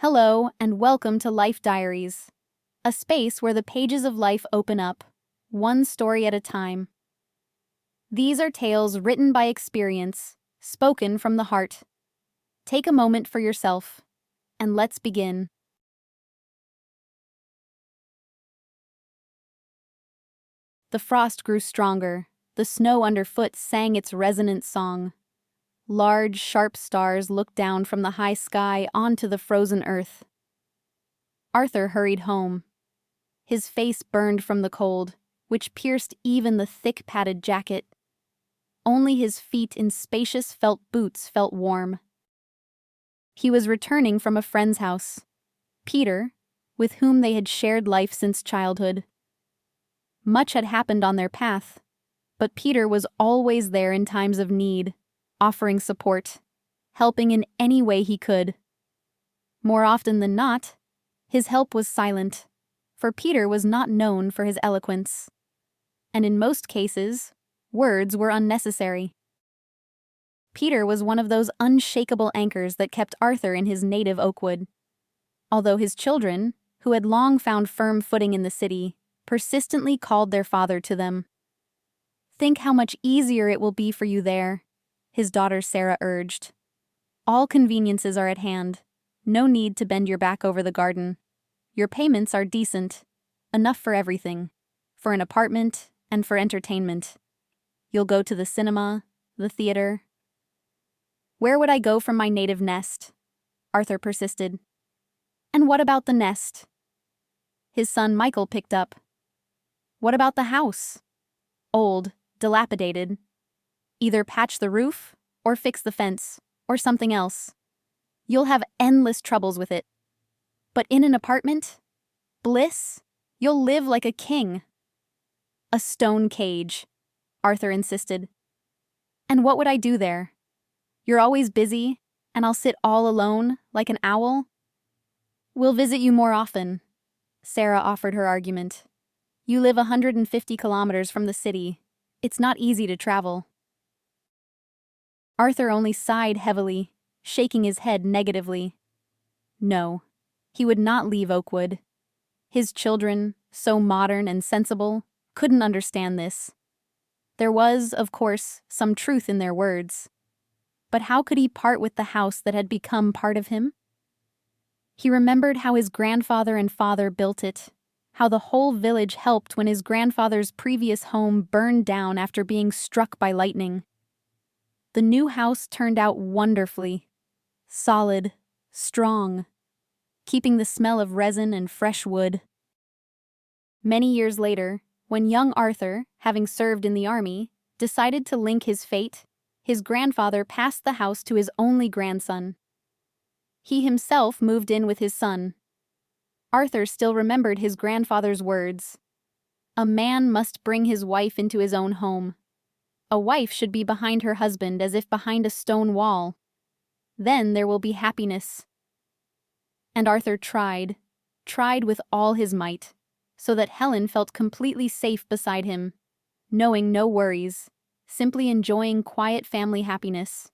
Hello, and welcome to Life Diaries, a space where the pages of life open up, one story at a time. These are tales written by experience, spoken from the heart. Take a moment for yourself, and let's begin. The frost grew stronger, the snow underfoot sang its resonant song. Large, sharp stars looked down from the high sky onto the frozen earth. Arthur hurried home. His face burned from the cold, which pierced even the thick padded jacket. Only his feet in spacious felt boots felt warm. He was returning from a friend's house, Peter, with whom they had shared life since childhood. Much had happened on their path, but Peter was always there in times of need, offering support, helping in any way he could. More often than not, his help was silent, for Peter was not known for his eloquence. And in most cases, words were unnecessary. Peter was one of those unshakable anchors that kept Arthur in his native Oakwood. Although his children, who had long found firm footing in the city, persistently called their father to them. "Think how much easier it will be for you there," his daughter Sarah urged. "All conveniences are at hand. No need to bend your back over the garden. Your payments are decent, enough for everything, for an apartment and for entertainment. You'll go to the cinema, the theater." "Where would I go from my native nest?" Arthur persisted. "And what about the nest?" His son Michael picked up. "What about the house? Old, dilapidated. Either patch the roof, or fix the fence, or something else. You'll have endless troubles with it. But in an apartment? Bliss? You'll live like a king." "A stone cage," Arthur insisted. "And what would I do there? You're always busy, and I'll sit all alone, like an owl." "We'll visit you more often," Sarah offered her argument. "You live 150 kilometers from the city. It's not easy to travel." Arthur only sighed heavily, shaking his head negatively. No, he would not leave Oakwood. His children, so modern and sensible, couldn't understand this. There was, of course, some truth in their words. But how could he part with the house that had become part of him? He remembered how his grandfather and father built it, how the whole village helped when his grandfather's previous home burned down after being struck by lightning. The new house turned out wonderfully, solid, strong, keeping the smell of resin and fresh wood. Many years later, when young Arthur, having served in the army, decided to link his fate, his grandfather passed the house to his only grandson. He himself moved in with his son. Arthur still remembered his grandfather's words. "A man must bring his wife into his own home. A wife should be behind her husband as if behind a stone wall. Then there will be happiness." And Arthur tried with all his might, so that Helen felt completely safe beside him, knowing no worries, simply enjoying quiet family happiness.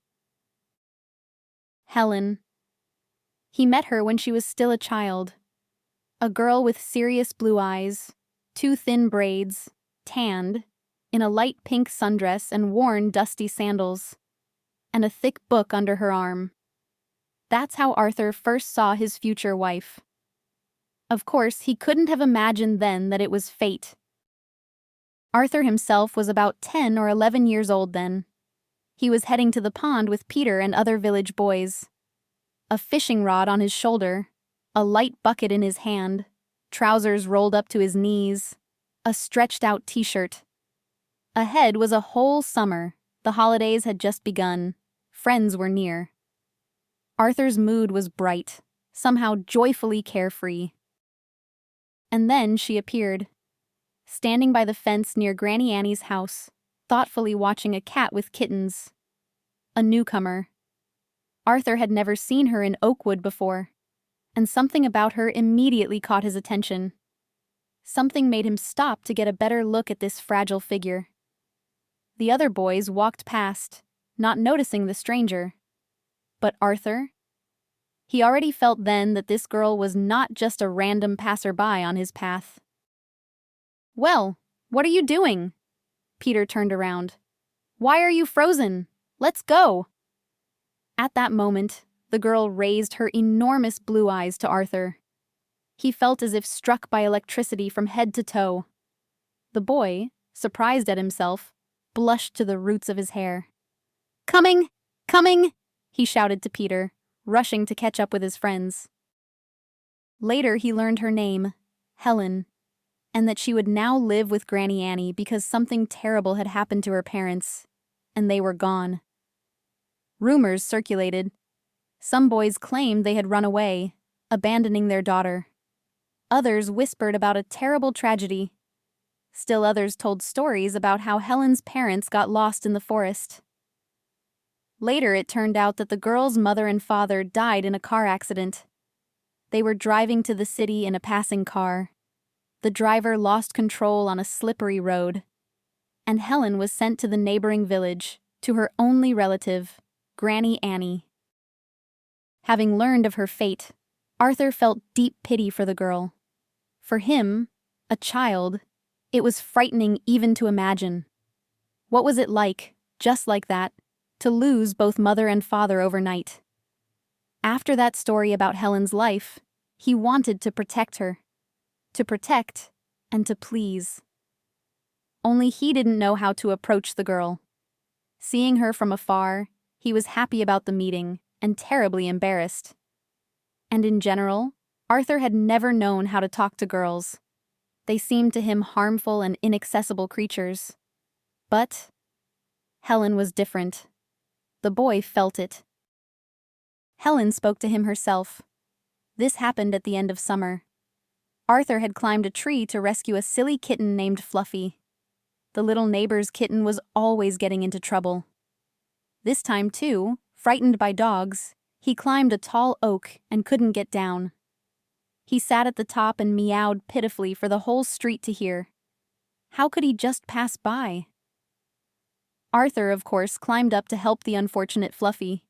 Helen. He met her when she was still a child. A girl with serious blue eyes, 2 thin braids, tanned, in a light pink sundress and worn dusty sandals, and a thick book under her arm. That's how Arthur first saw his future wife. Of course, he couldn't have imagined then that it was fate. Arthur himself was about 10 or 11 years old then. He was heading to the pond with Peter and other village boys. A fishing rod on his shoulder, a light bucket in his hand, trousers rolled up to his knees, a stretched-out t-shirt. Ahead was a whole summer. The holidays had just begun. Friends were near. Arthur's mood was bright, somehow joyfully carefree. And then she appeared, standing by the fence near Granny Annie's house, thoughtfully watching a cat with kittens. A newcomer. Arthur had never seen her in Oakwood before, and something about her immediately caught his attention. Something made him stop to get a better look at this fragile figure. The other boys walked past, not noticing the stranger. But Arthur? He already felt then that this girl was not just a random passerby on his path. "Well, what are you doing?" Peter turned around. "Why are you frozen? Let's go!" At that moment, the girl raised her enormous blue eyes to Arthur. He felt as if struck by electricity from head to toe. The boy, surprised at himself, blushed to the roots of his hair. "Coming! Coming!" he shouted to Peter, rushing to catch up with his friends. Later he learned her name, Helen, and that she would now live with Granny Annie because something terrible had happened to her parents, and they were gone. Rumors circulated. Some boys claimed they had run away, abandoning their daughter. Others whispered about a terrible tragedy. Still others told stories about how Helen's parents got lost in the forest. Later it turned out that the girl's mother and father died in a car accident. They were driving to the city in a passing car. The driver lost control on a slippery road, and Helen was sent to the neighboring village, to her only relative, Granny Annie. Having learned of her fate, Arthur felt deep pity for the girl. For him, a child, it was frightening even to imagine. What was it like, just like that, to lose both mother and father overnight? After that story about Helen's life, he wanted to protect her. To protect and to please. Only he didn't know how to approach the girl. Seeing her from afar, he was happy about the meeting and terribly embarrassed. And in general, Arthur had never known how to talk to girls. They seemed to him harmful and inaccessible creatures. But Helen was different. The boy felt it. Helen spoke to him herself. This happened at the end of summer. Arthur had climbed a tree to rescue a silly kitten named Fluffy. The little neighbor's kitten was always getting into trouble. This time, too, frightened by dogs, he climbed a tall oak and couldn't get down. He sat at the top and meowed pitifully for the whole street to hear. How could he just pass by? Arthur, of course, climbed up to help the unfortunate Fluffy.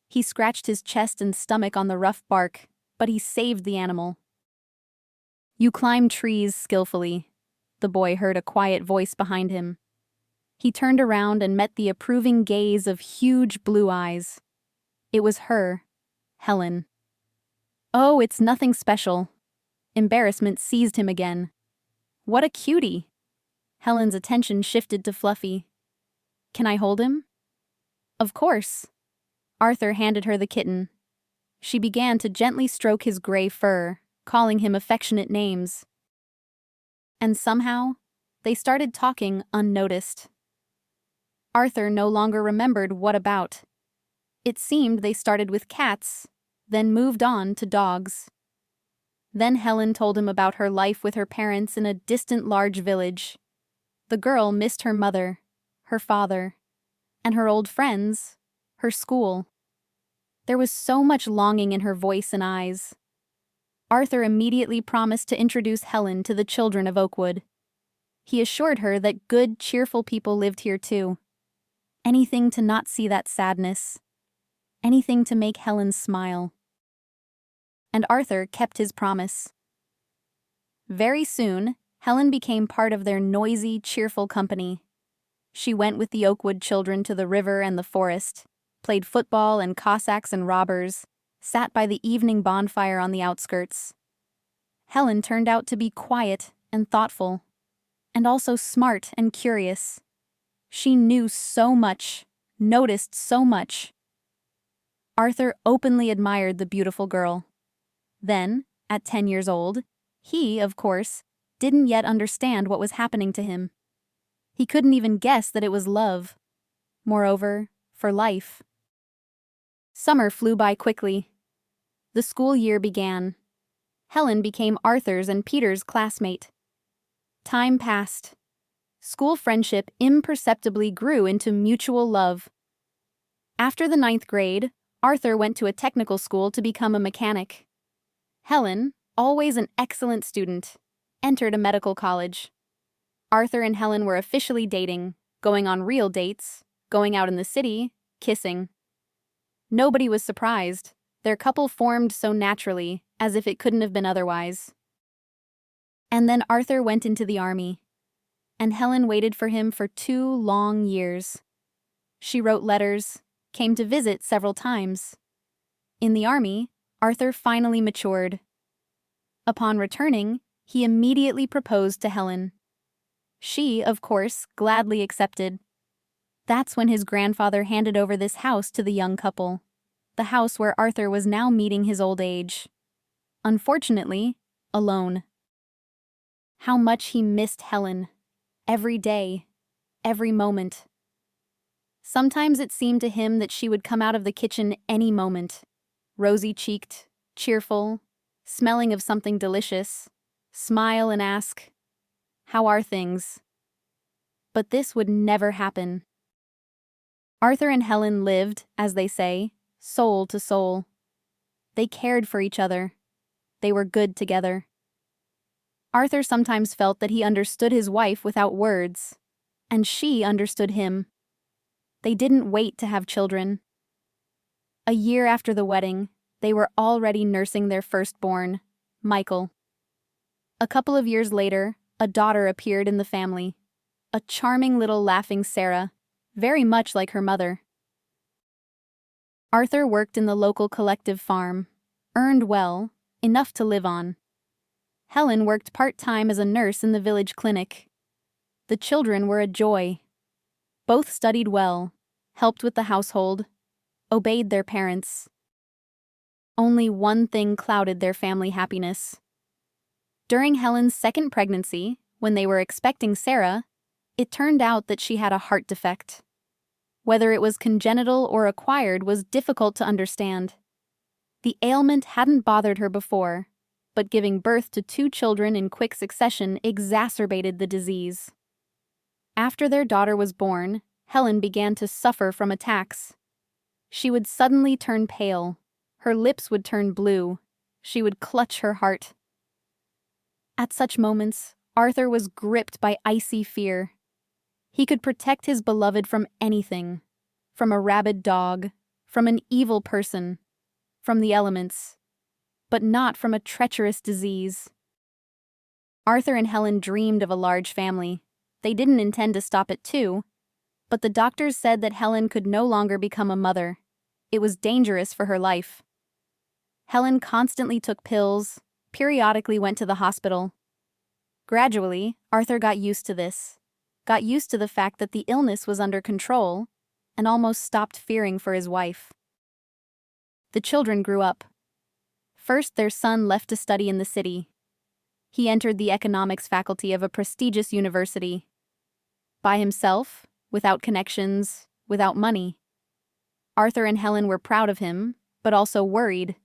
He scratched his chest and stomach on the rough bark, but he saved the animal. "You climb trees skillfully," the boy heard a quiet voice behind him. He turned around and met the approving gaze of huge blue eyes. It was her, Helen. "Oh, it's nothing special." Embarrassment seized him again. "What a cutie!" Helen's attention shifted to Fluffy. "Can I hold him?" "Of course." Arthur handed her the kitten. She began to gently stroke his gray fur, calling him affectionate names. And somehow, they started talking unnoticed. Arthur no longer remembered what about. It seemed they started with cats, then moved on to dogs. Then Helen told him about her life with her parents in a distant large village. The girl missed her mother, her father, and her old friends, her school. There was so much longing in her voice and eyes. Arthur immediately promised to introduce Helen to the children of Oakwood. He assured her that good, cheerful people lived here too. Anything to not see that sadness. Anything to make Helen smile. And Arthur kept his promise. Very soon, Helen became part of their noisy, cheerful company. She went with the Oakwood children to the river and the forest, played football and Cossacks and robbers, sat by the evening bonfire on the outskirts. Helen turned out to be quiet and thoughtful, and also smart and curious. She knew so much, noticed so much. Arthur openly admired the beautiful girl. Then, at 10 years old, he, of course, didn't yet understand what was happening to him. He couldn't even guess that it was love. Moreover, for life. Summer flew by quickly. The school year began. Helen became Arthur's and Peter's classmate. Time passed. School friendship imperceptibly grew into mutual love. After the 9th grade, Arthur went to a technical school to become a mechanic. Helen, always an excellent student, entered a medical college. Arthur and Helen were officially dating, going on real dates, going out in the city, kissing. Nobody was surprised. Their couple formed so naturally, as if it couldn't have been otherwise. And then Arthur went into the army, and Helen waited for him for 2 long years. She wrote letters, came to visit several times. In the army, Arthur finally matured. Upon returning, he immediately proposed to Helen. She, of course, gladly accepted. That's when his grandfather handed over this house to the young couple, the house where Arthur was now meeting his old age. Unfortunately, alone. How much he missed Helen. Every day, every moment. Sometimes it seemed to him that she would come out of the kitchen any moment, rosy-cheeked, cheerful, smelling of something delicious, smile and ask, "How are things?" But this would never happen. Arthur and Helen lived, as they say, soul to soul. They cared for each other. They were good together. Arthur sometimes felt that he understood his wife without words, and she understood him. They didn't wait to have children. A year after the wedding, they were already nursing their firstborn, Michael. A couple of years later, a daughter appeared in the family, a charming little laughing Sarah, very much like her mother. Arthur worked in the local collective farm, earned well, enough to live on. Helen worked part-time as a nurse in the village clinic. The children were a joy. Both studied well, helped with the household, obeyed their parents. Only one thing clouded their family happiness. During Helen's second pregnancy, when they were expecting Sarah, it turned out that she had a heart defect. Whether it was congenital or acquired was difficult to understand. The ailment hadn't bothered her before, but giving birth to 2 children in quick succession exacerbated the disease. After their daughter was born, Helen began to suffer from attacks. She would suddenly turn pale, her lips would turn blue, she would clutch her heart. At such moments, Arthur was gripped by icy fear. He could protect his beloved from anything, from a rabid dog, from an evil person, from the elements, but not from a treacherous disease. Arthur and Helen dreamed of a large family. They didn't intend to stop at 2, but the doctors said that Helen could no longer become a mother. It was dangerous for her life. Helen constantly took pills, periodically went to the hospital. Gradually, Arthur got used to this. Got used to the fact that the illness was under control, and almost stopped fearing for his wife. The children grew up. First, their son left to study in the city. He entered the economics faculty of a prestigious university. By himself, without connections, without money. Arthur and Helen were proud of him, but also worried.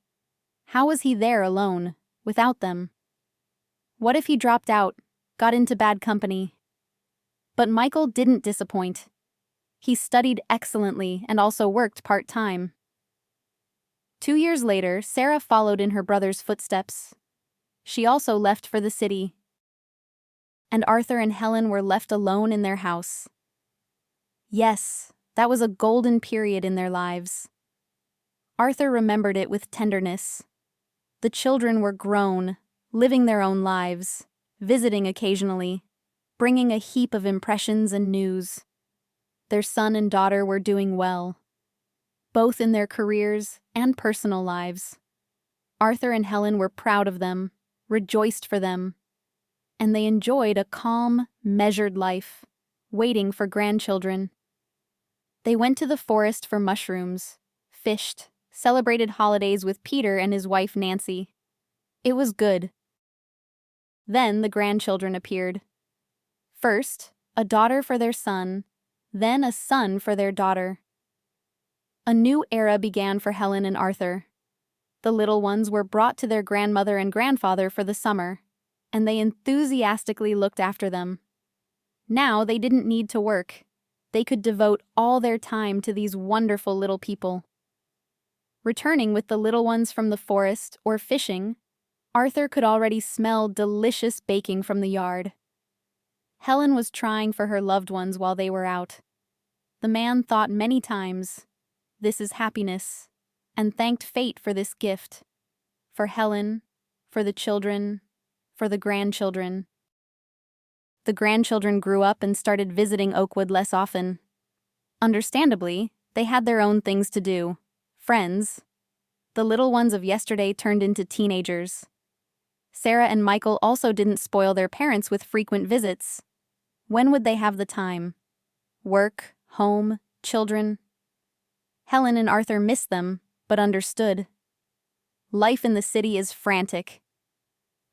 How was he there alone, without them? What if he dropped out, got into bad company? But Michael didn't disappoint. He studied excellently and also worked part-time. 2 years later, Sarah followed in her brother's footsteps. She also left for the city. And Arthur and Helen were left alone in their house. Yes, that was a golden period in their lives. Arthur remembered it with tenderness. The children were grown, living their own lives, visiting occasionally, bringing a heap of impressions and news. Their son and daughter were doing well, both in their careers and personal lives. Arthur and Helen were proud of them, rejoiced for them, and they enjoyed a calm, measured life, waiting for grandchildren. They went to the forest for mushrooms, fished, celebrated holidays with Peter and his wife Nancy. It was good. Then the grandchildren appeared. First, a daughter for their son, then a son for their daughter. A new era began for Helen and Arthur. The little ones were brought to their grandmother and grandfather for the summer, and they enthusiastically looked after them. Now they didn't need to work. They could devote all their time to these wonderful little people. Returning with the little ones from the forest or fishing, Arthur could already smell delicious baking from the yard. Helen was trying for her loved ones while they were out. The man thought many times, "This is happiness. and thanked fate for this gift. For Helen, for the children, for the grandchildren. The grandchildren grew up and started visiting Oakwood less often. Understandably, they had their own things to do. Friends. The little ones of yesterday turned into teenagers. Sarah and Michael also didn't spoil their parents with frequent visits. When would they have the time? Work, home, children. Helen and Arthur missed them, but understood. Life in the city is frantic.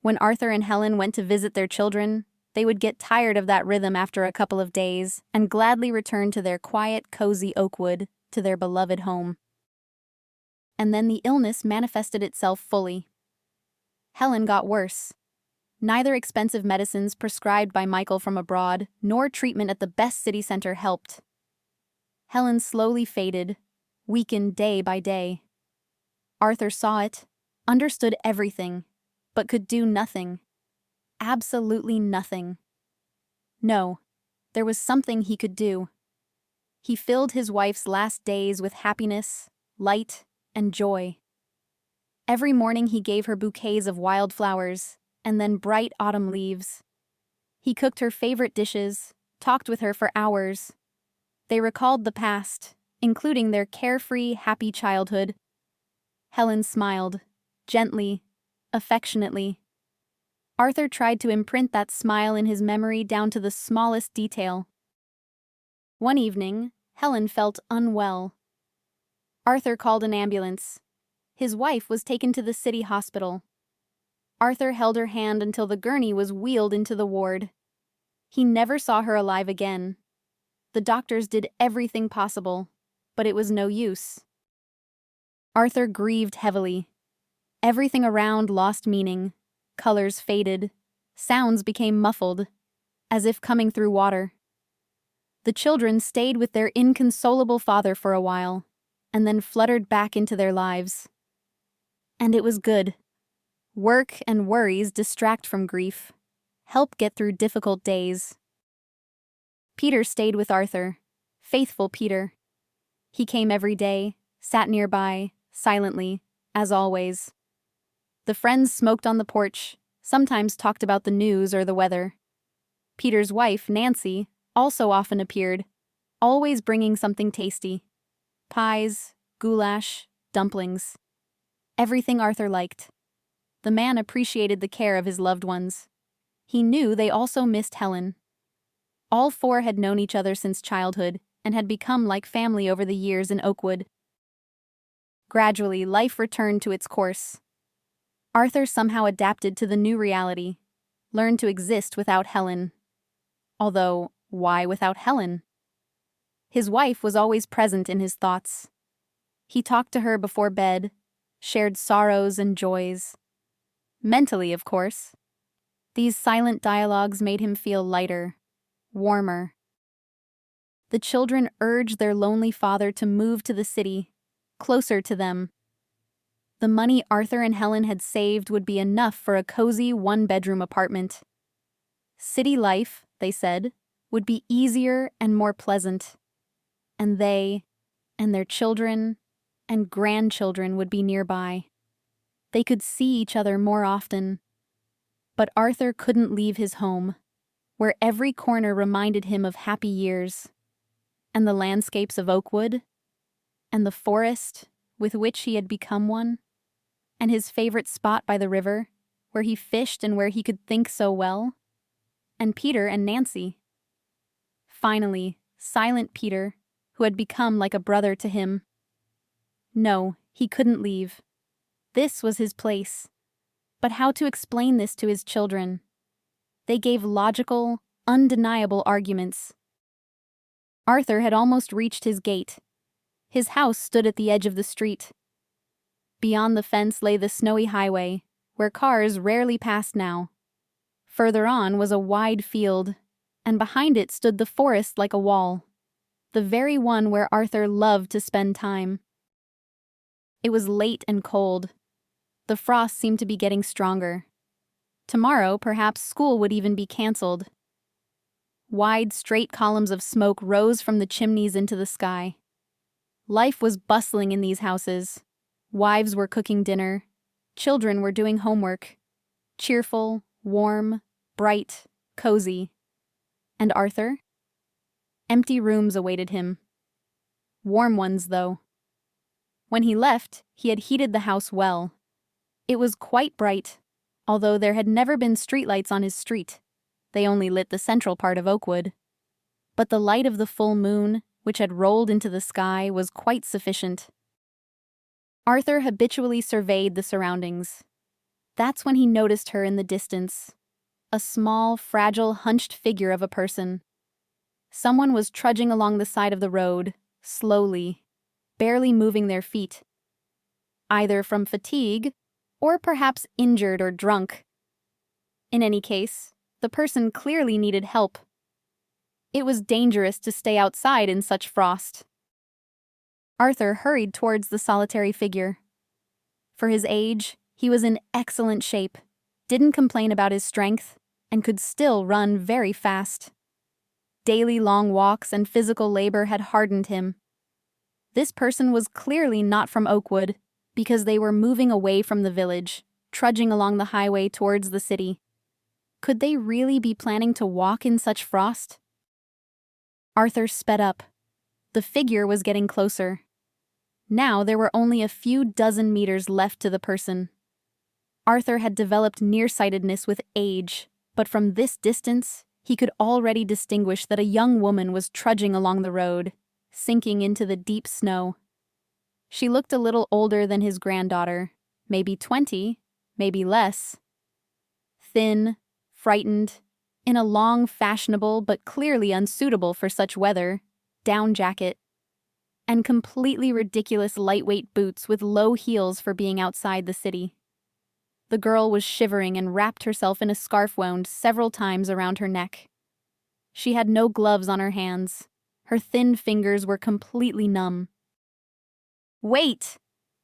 When Arthur and Helen went to visit their children, they would get tired of that rhythm after a couple of days and gladly return to their quiet, cozy Oakwood, to their beloved home. And then the illness manifested itself fully. Helen got worse. Neither expensive medicines prescribed by Michael from abroad nor treatment at the best city center helped. Helen slowly faded, weakened day by day. Arthur saw it, understood everything, but could do nothing. Absolutely nothing. No, there was something he could do. He filled his wife's last days with happiness, light, and joy. Every morning he gave her bouquets of wildflowers and then bright autumn leaves. He cooked her favorite dishes, talked with her for hours. They recalled the past, including their carefree, happy childhood. Helen smiled, gently, affectionately. Arthur tried to imprint that smile in his memory down to the smallest detail. One evening, Helen felt unwell. Arthur called an ambulance. His wife was taken to the city hospital. Arthur held her hand until the gurney was wheeled into the ward. He never saw her alive again. The doctors did everything possible, but it was no use. Arthur grieved heavily. Everything around lost meaning. Colors faded. Sounds became muffled, as if coming through water. The children stayed with their inconsolable father for a while, and then fluttered back into their lives. And it was good. Work and worries distract from grief, help get through difficult days. Peter stayed with Arthur, faithful Peter. He came every day, sat nearby, silently, as always. The friends smoked on the porch, sometimes talked about the news or the weather. Peter's wife, Nancy, also often appeared, always bringing something tasty. Pies, goulash, dumplings. Everything Arthur liked. The man appreciated the care of his loved ones. He knew they also missed Helen. All four had known each other since childhood and had become like family over the years in Oakwood. Gradually, life returned to its course. Arthur somehow adapted to the new reality, learned to exist without Helen. Although, why without Helen? His wife was always present in his thoughts. He talked to her before bed, shared sorrows and joys. Mentally, of course. These silent dialogues made him feel lighter, warmer. The children urged their lonely father to move to the city, closer to them. The money Arthur and Helen had saved would be enough for a cozy one-bedroom apartment. City life, they said, would be easier and more pleasant. And they, and their children, and grandchildren would be nearby. They could see each other more often. But Arthur couldn't leave his home, where every corner reminded him of happy years, and the landscapes of Oakwood, and the forest with which he had become one, and his favorite spot by the river, where he fished and where he could think so well, and Peter and Nancy. Finally, silent Peter, who had become like a brother to him. No, he couldn't leave. This was his place. But how to explain this to his children? They gave logical, undeniable arguments. Arthur had almost reached his gate. His house stood at the edge of the street. Beyond the fence lay the snowy highway, where cars rarely passed now. Further on was a wide field, and behind it stood the forest like a wall, the very one where Arthur loved to spend time. It was late and cold. The frost seemed to be getting stronger. Tomorrow, perhaps school would even be canceled. Wide, straight columns of smoke rose from the chimneys into the sky. Life was bustling in these houses. Wives were cooking dinner. Children were doing homework. Cheerful, warm, bright, cozy. And Arthur? Empty rooms awaited him. Warm ones, though. When he left, he had heated the house well. It was quite bright, although there had never been streetlights on his street. They only lit the central part of Oakwood. But the light of the full moon, which had rolled into the sky, was quite sufficient. Arthur habitually surveyed the surroundings. That's when he noticed her in the distance. A small, fragile, hunched figure of a person. Someone was trudging along the side of the road, slowly, barely moving their feet. Either from fatigue, or perhaps injured or drunk. In any case, the person clearly needed help. It was dangerous to stay outside in such frost. Arthur hurried towards the solitary figure. For his age, he was in excellent shape, didn't complain about his strength, and could still run very fast. Daily long walks and physical labor had hardened him. This person was clearly not from Oakwood, because they were moving away from the village, trudging along the highway towards the city. Could they really be planning to walk in such frost? Arthur sped up. The figure was getting closer. Now there were only a few dozen meters left to the person. Arthur had developed nearsightedness with age, but from this distance, he could already distinguish that a young woman was trudging along the road, sinking into the deep snow. She looked a little older than his granddaughter, maybe 20, maybe less. Thin, frightened, in a long, fashionable but clearly unsuitable for such weather, down jacket, and completely ridiculous lightweight boots with low heels for being outside the city. The girl was shivering and wrapped herself in a scarf wound several times around her neck. She had no gloves on her hands. Her thin fingers were completely numb. "Wait!"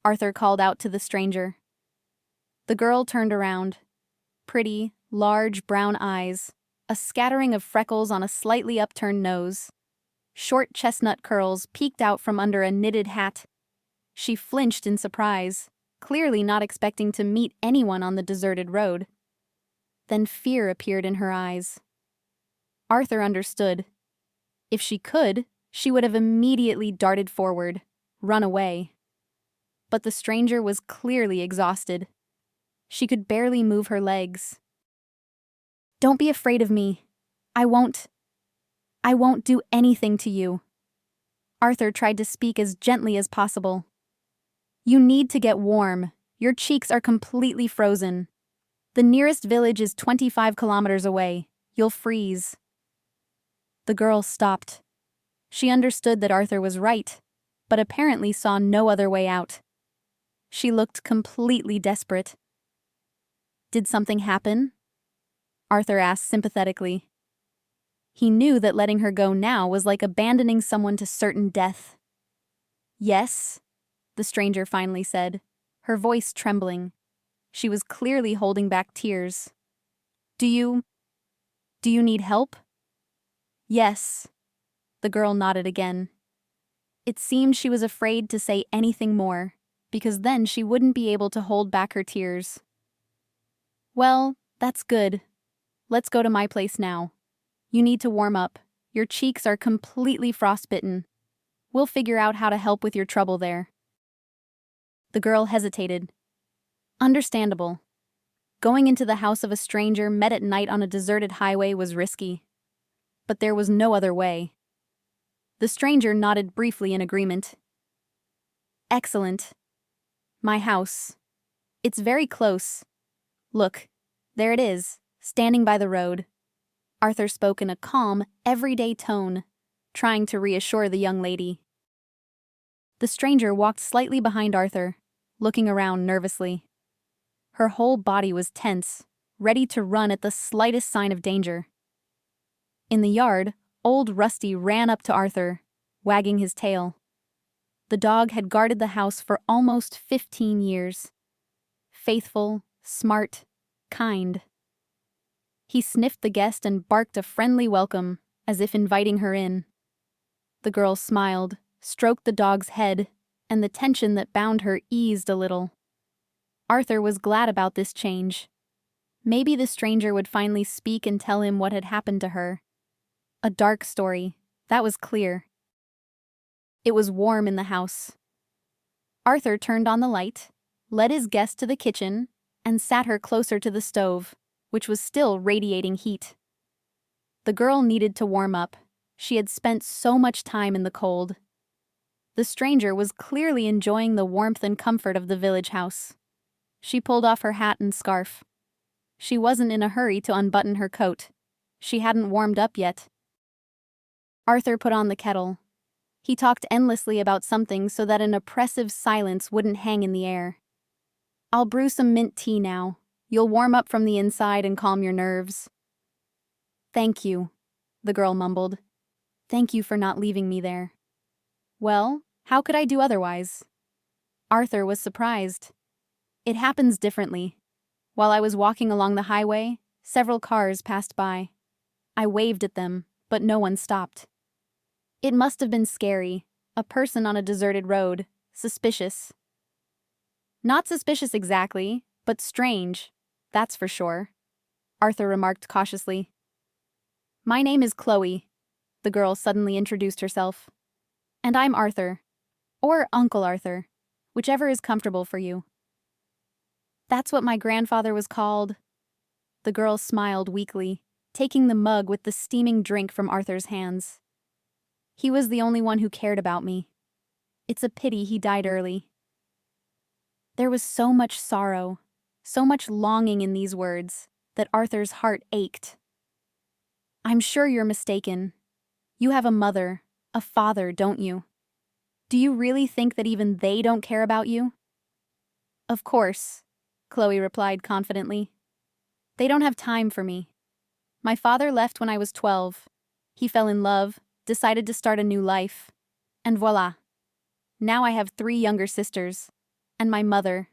Arthur called out to the stranger. The girl turned around. Pretty, large brown eyes, a scattering of freckles on a slightly upturned nose. Short chestnut curls peeked out from under a knitted hat. She flinched in surprise, clearly not expecting to meet anyone on the deserted road. Then fear appeared in her eyes. Arthur understood. If she could, she would have immediately darted forward, run away. But the stranger was clearly exhausted. She could barely move her legs. "Don't be afraid of me. I won't do anything to you." Arthur tried to speak as gently as possible. "You need to get warm. Your cheeks are completely frozen. The nearest village is 25 kilometers away. You'll freeze." The girl stopped. She understood that Arthur was right, but apparently saw no other way out. She looked completely desperate. "Did something happen?" Arthur asked sympathetically. He knew that letting her go now was like abandoning someone to certain death. "Yes," the stranger finally said, her voice trembling. She was clearly holding back tears. Do you need help?" "Yes." The girl nodded again. It seemed she was afraid to say anything more, because then she wouldn't be able to hold back her tears. "Well, that's good. Let's go to my place now. You need to warm up. Your cheeks are completely frostbitten. We'll figure out how to help with your trouble there." The girl hesitated. Understandable. Going into the house of a stranger met at night on a deserted highway was risky. But there was no other way. The stranger nodded briefly in agreement. "Excellent. My house. It's very close. Look, there it is, standing by the road." Arthur spoke in a calm, everyday tone, trying to reassure the young lady. The stranger walked slightly behind Arthur, looking around nervously. Her whole body was tense, ready to run at the slightest sign of danger. In the yard, old Rusty ran up to Arthur, wagging his tail. The dog had guarded the house for almost 15 years. Faithful, smart, kind. He sniffed the guest and barked a friendly welcome, as if inviting her in. The girl smiled, stroked the dog's head, and the tension that bound her eased a little. Arthur was glad about this change. Maybe the stranger would finally speak and tell him what had happened to her. A dark story, that was clear. It was warm in the house. Arthur turned on the light, led his guest to the kitchen, and sat her closer to the stove, which was still radiating heat. The girl needed to warm up. She had spent so much time in the cold. The stranger was clearly enjoying the warmth and comfort of the village house. She pulled off her hat and scarf. She wasn't in a hurry to unbutton her coat. She hadn't warmed up yet. Arthur put on the kettle. He talked endlessly about something so that an oppressive silence wouldn't hang in the air. "I'll brew some mint tea now. You'll warm up from the inside and calm your nerves." "Thank you," the girl mumbled. "Thank you for not leaving me there." "Well, how could I do otherwise?" Arthur was surprised. "It happens differently. While I was walking along the highway, several cars passed by. I waved at them, but no one stopped. It must have been scary, a person on a deserted road, suspicious. Not suspicious exactly, but strange, that's for sure," Arthur remarked cautiously. "My name is Chloe," the girl suddenly introduced herself. "And I'm Arthur. Or Uncle Arthur, whichever is comfortable for you." "That's what my grandfather was called." The girl smiled weakly, taking the mug with the steaming drink from Arthur's hands. "He was the only one who cared about me. It's a pity he died early." There was so much sorrow, so much longing in these words, that Arthur's heart ached. "I'm sure you're mistaken. You have a mother, a father, don't you? Do you really think that even they don't care about you?" "Of course," Chloe replied confidently. "They don't have time for me. My father left when I was 12. He fell in love, decided to start a new life. And voila. Now I have 3 younger sisters. And my mother.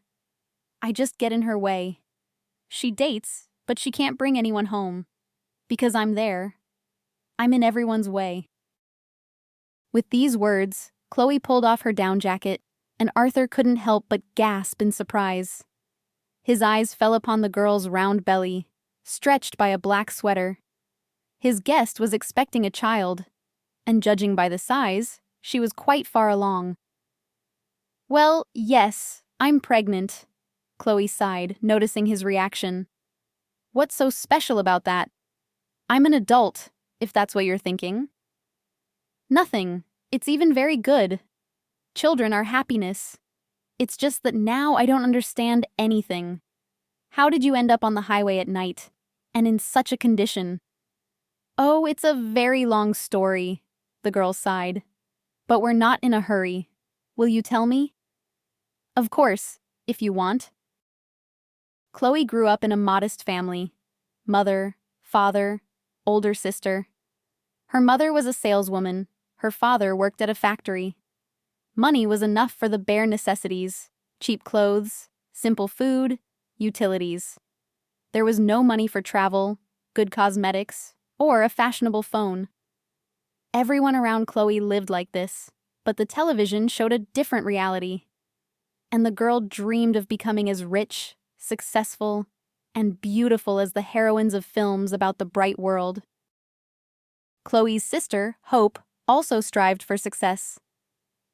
I just get in her way. She dates, but she can't bring anyone home. Because I'm there. I'm in everyone's way." With these words, Chloe pulled off her down jacket, and Arthur couldn't help but gasp in surprise. His eyes fell upon the girl's round belly, stretched by a black sweater. His guest was expecting a child, and judging by the size, she was quite far along. "Well, yes, I'm pregnant," Chloe sighed, noticing his reaction. "What's so special about that? I'm an adult, if that's what you're thinking." "Nothing. It's even very good. Children are happiness. It's just that now I don't understand anything. How did you end up on the highway at night, and in such a condition?" "Oh, it's a very long story," the girl sighed. "But we're not in a hurry. Will you tell me?" "Of course, if you want." Chloe grew up in a modest family. Mother, father, older sister. Her mother was a saleswoman. Her father worked at a factory. Money was enough for the bare necessities: cheap clothes, simple food, utilities. There was no money for travel, good cosmetics, or a fashionable phone. Everyone around Chloe lived like this, but the television showed a different reality. And the girl dreamed of becoming as rich, successful, and beautiful as the heroines of films about the bright world. Chloe's sister, Hope, also strived for success.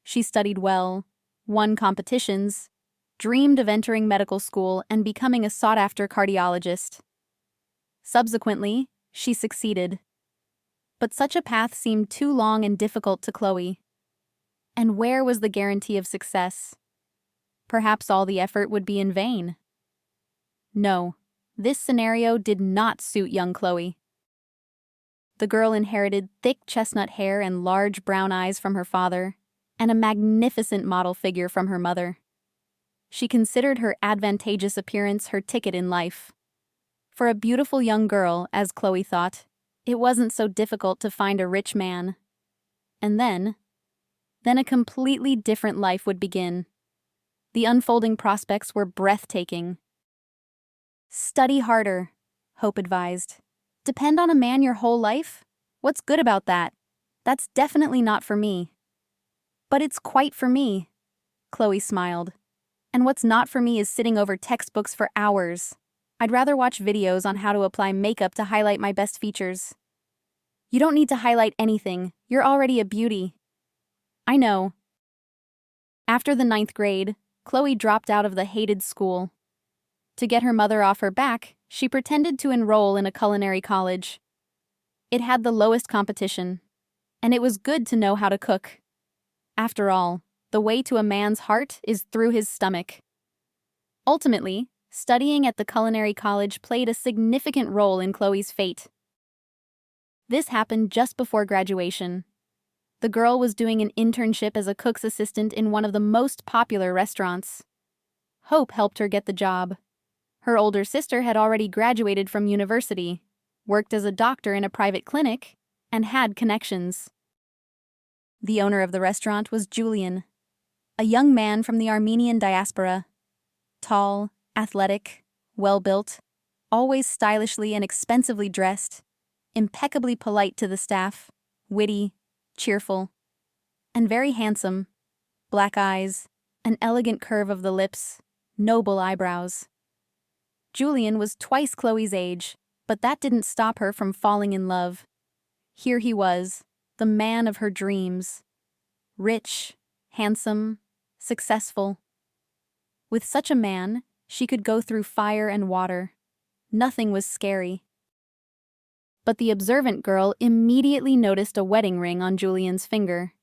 She studied well, won competitions, dreamed of entering medical school and becoming a sought-after cardiologist. Subsequently, she succeeded. But such a path seemed too long and difficult to Chloe. And where was the guarantee of success? Perhaps all the effort would be in vain. No, this scenario did not suit young Chloe. The girl inherited thick chestnut hair and large brown eyes from her father, and a magnificent model figure from her mother. She considered her advantageous appearance her ticket in life. For a beautiful young girl, as Chloe thought, it wasn't so difficult to find a rich man. And then a completely different life would begin. The unfolding prospects were breathtaking. "Study harder," Hope advised. "Depend on a man your whole life? What's good about that? That's definitely not for me." "But it's quite for me." Chloe smiled. And what's not for me is sitting over textbooks for hours. I'd rather watch videos on how to apply makeup to highlight my best features. You don't need to highlight anything. You're already a beauty. I know. After the 9th grade, Chloe dropped out of the hated school. To get her mother off her back, she pretended to enroll in a culinary college. It had the lowest competition, and it was good to know how to cook. After all, the way to a man's heart is through his stomach. Ultimately, studying at the culinary college played a significant role in Chloe's fate. This happened just before graduation. The girl was doing an internship as a cook's assistant in one of the most popular restaurants. Hope helped her get the job. Her older sister had already graduated from university, worked as a doctor in a private clinic, and had connections. The owner of the restaurant was Julian, a young man from the Armenian diaspora. Tall, athletic, well-built, always stylishly and expensively dressed, impeccably polite to the staff, witty, cheerful, and very handsome. Black eyes, an elegant curve of the lips, noble eyebrows. Julian was twice Chloe's age, but that didn't stop her from falling in love. Here he was, the man of her dreams. Rich, handsome, successful. With such a man, she could go through fire and water. Nothing was scary. But the observant girl immediately noticed a wedding ring on Julian's finger.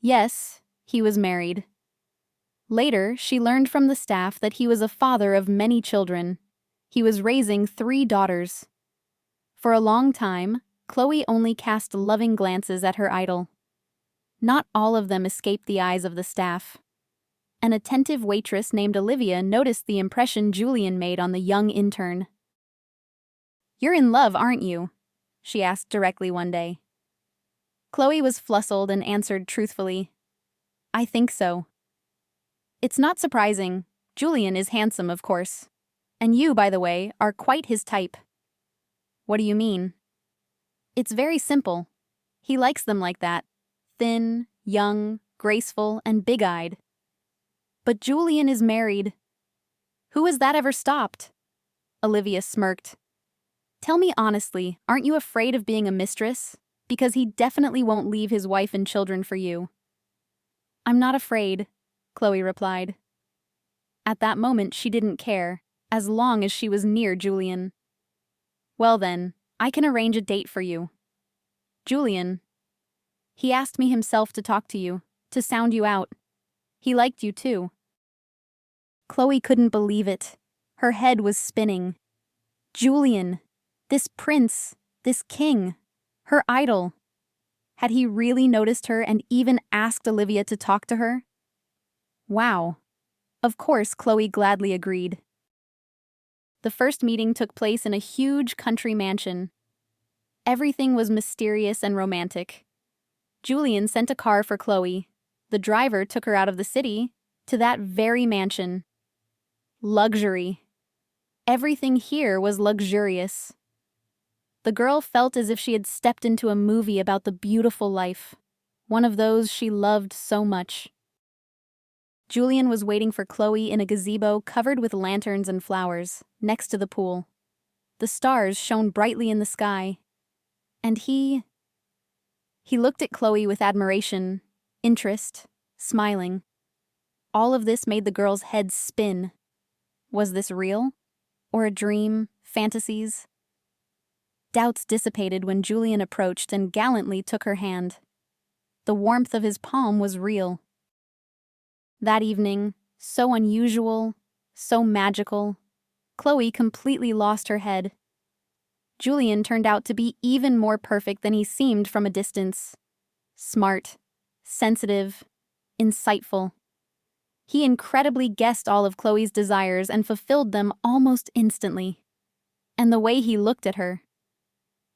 Yes, he was married. Later, she learned from the staff that he was a father of many children. He was raising 3 daughters. For a long time, Chloe only cast loving glances at her idol. Not all of them escaped the eyes of the staff. An attentive waitress named Olivia noticed the impression Julian made on the young intern. "You're in love, aren't you?" she asked directly one day. Chloe was flussled and answered truthfully, "I think so." "It's not surprising. Julian is handsome, of course. And you, by the way, are quite his type." "What do you mean?" "It's very simple. He likes them like that. Thin, young, graceful, and big-eyed." "But Julian is married." "Who has that ever stopped?" Olivia smirked. "Tell me honestly, aren't you afraid of being a mistress? Because he definitely won't leave his wife and children for you." "I'm not afraid," Chloe replied. At that moment, she didn't care, as long as she was near Julian. "Well then, I can arrange a date for you." "Julian. He asked me himself to talk to you, to sound you out. He liked you too." Chloe couldn't believe it. Her head was spinning. Julian, this prince, this king, her idol. Had he really noticed her and even asked Olivia to talk to her? Wow. Of course, Chloe gladly agreed. The first meeting took place in a huge country mansion. Everything was mysterious and romantic. Julian sent a car for Chloe. The driver took her out of the city to that very mansion. Luxury. Everything here was luxurious. The girl felt as if she had stepped into a movie about the beautiful life, one of those she loved so much. Julian was waiting for Chloe in a gazebo covered with lanterns and flowers, next to the pool. The stars shone brightly in the sky. And he looked at Chloe with admiration, interest, smiling. All of this made the girl's head spin. Was this real? Or a dream, fantasies? Doubts dissipated when Julian approached and gallantly took her hand. The warmth of his palm was real. That evening, so unusual, so magical, Chloe completely lost her head. Julian turned out to be even more perfect than he seemed from a distance. Smart, sensitive, insightful. He incredibly guessed all of Chloe's desires and fulfilled them almost instantly. And the way he looked at her.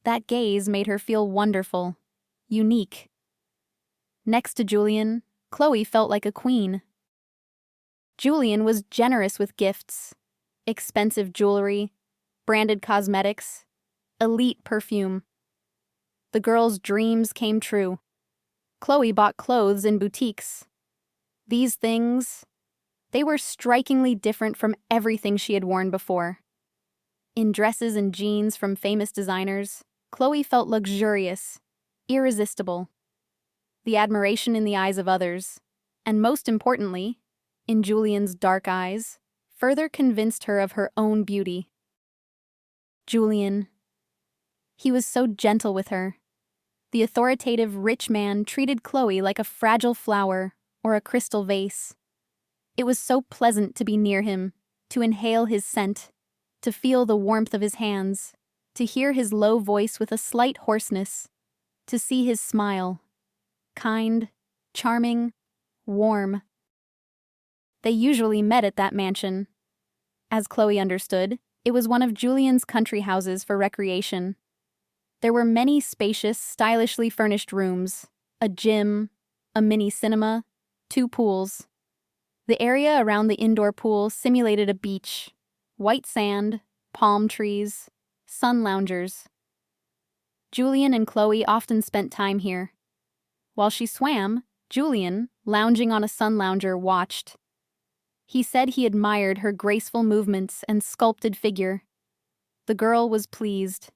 That gaze made her feel wonderful, unique. Next to Julian, Chloe felt like a queen. Julian was generous with gifts, expensive jewelry, branded cosmetics, elite perfume. The girl's dreams came true. Chloe bought clothes in boutiques. These things, they were strikingly different from everything she had worn before. In dresses and jeans from famous designers, Chloe felt luxurious, irresistible. The admiration in the eyes of others, and most importantly, in Julian's dark eyes, further convinced her of her own beauty. Julian. He was so gentle with her. The authoritative, rich man treated Chloe like a fragile flower or a crystal vase. It was so pleasant to be near him, to inhale his scent, to feel the warmth of his hands, to hear his low voice with a slight hoarseness, to see his smile. Kind, charming, warm. They usually met at that mansion. As Chloe understood, it was one of Julian's country houses for recreation. There were many spacious, stylishly furnished rooms, a gym, a mini cinema, 2 pools. The area around the indoor pool simulated a beach. White sand, palm trees, sun loungers. Julian and Chloe often spent time here. While she swam, Julian, lounging on a sun lounger, watched. He said he admired her graceful movements and sculpted figure. The girl was pleased.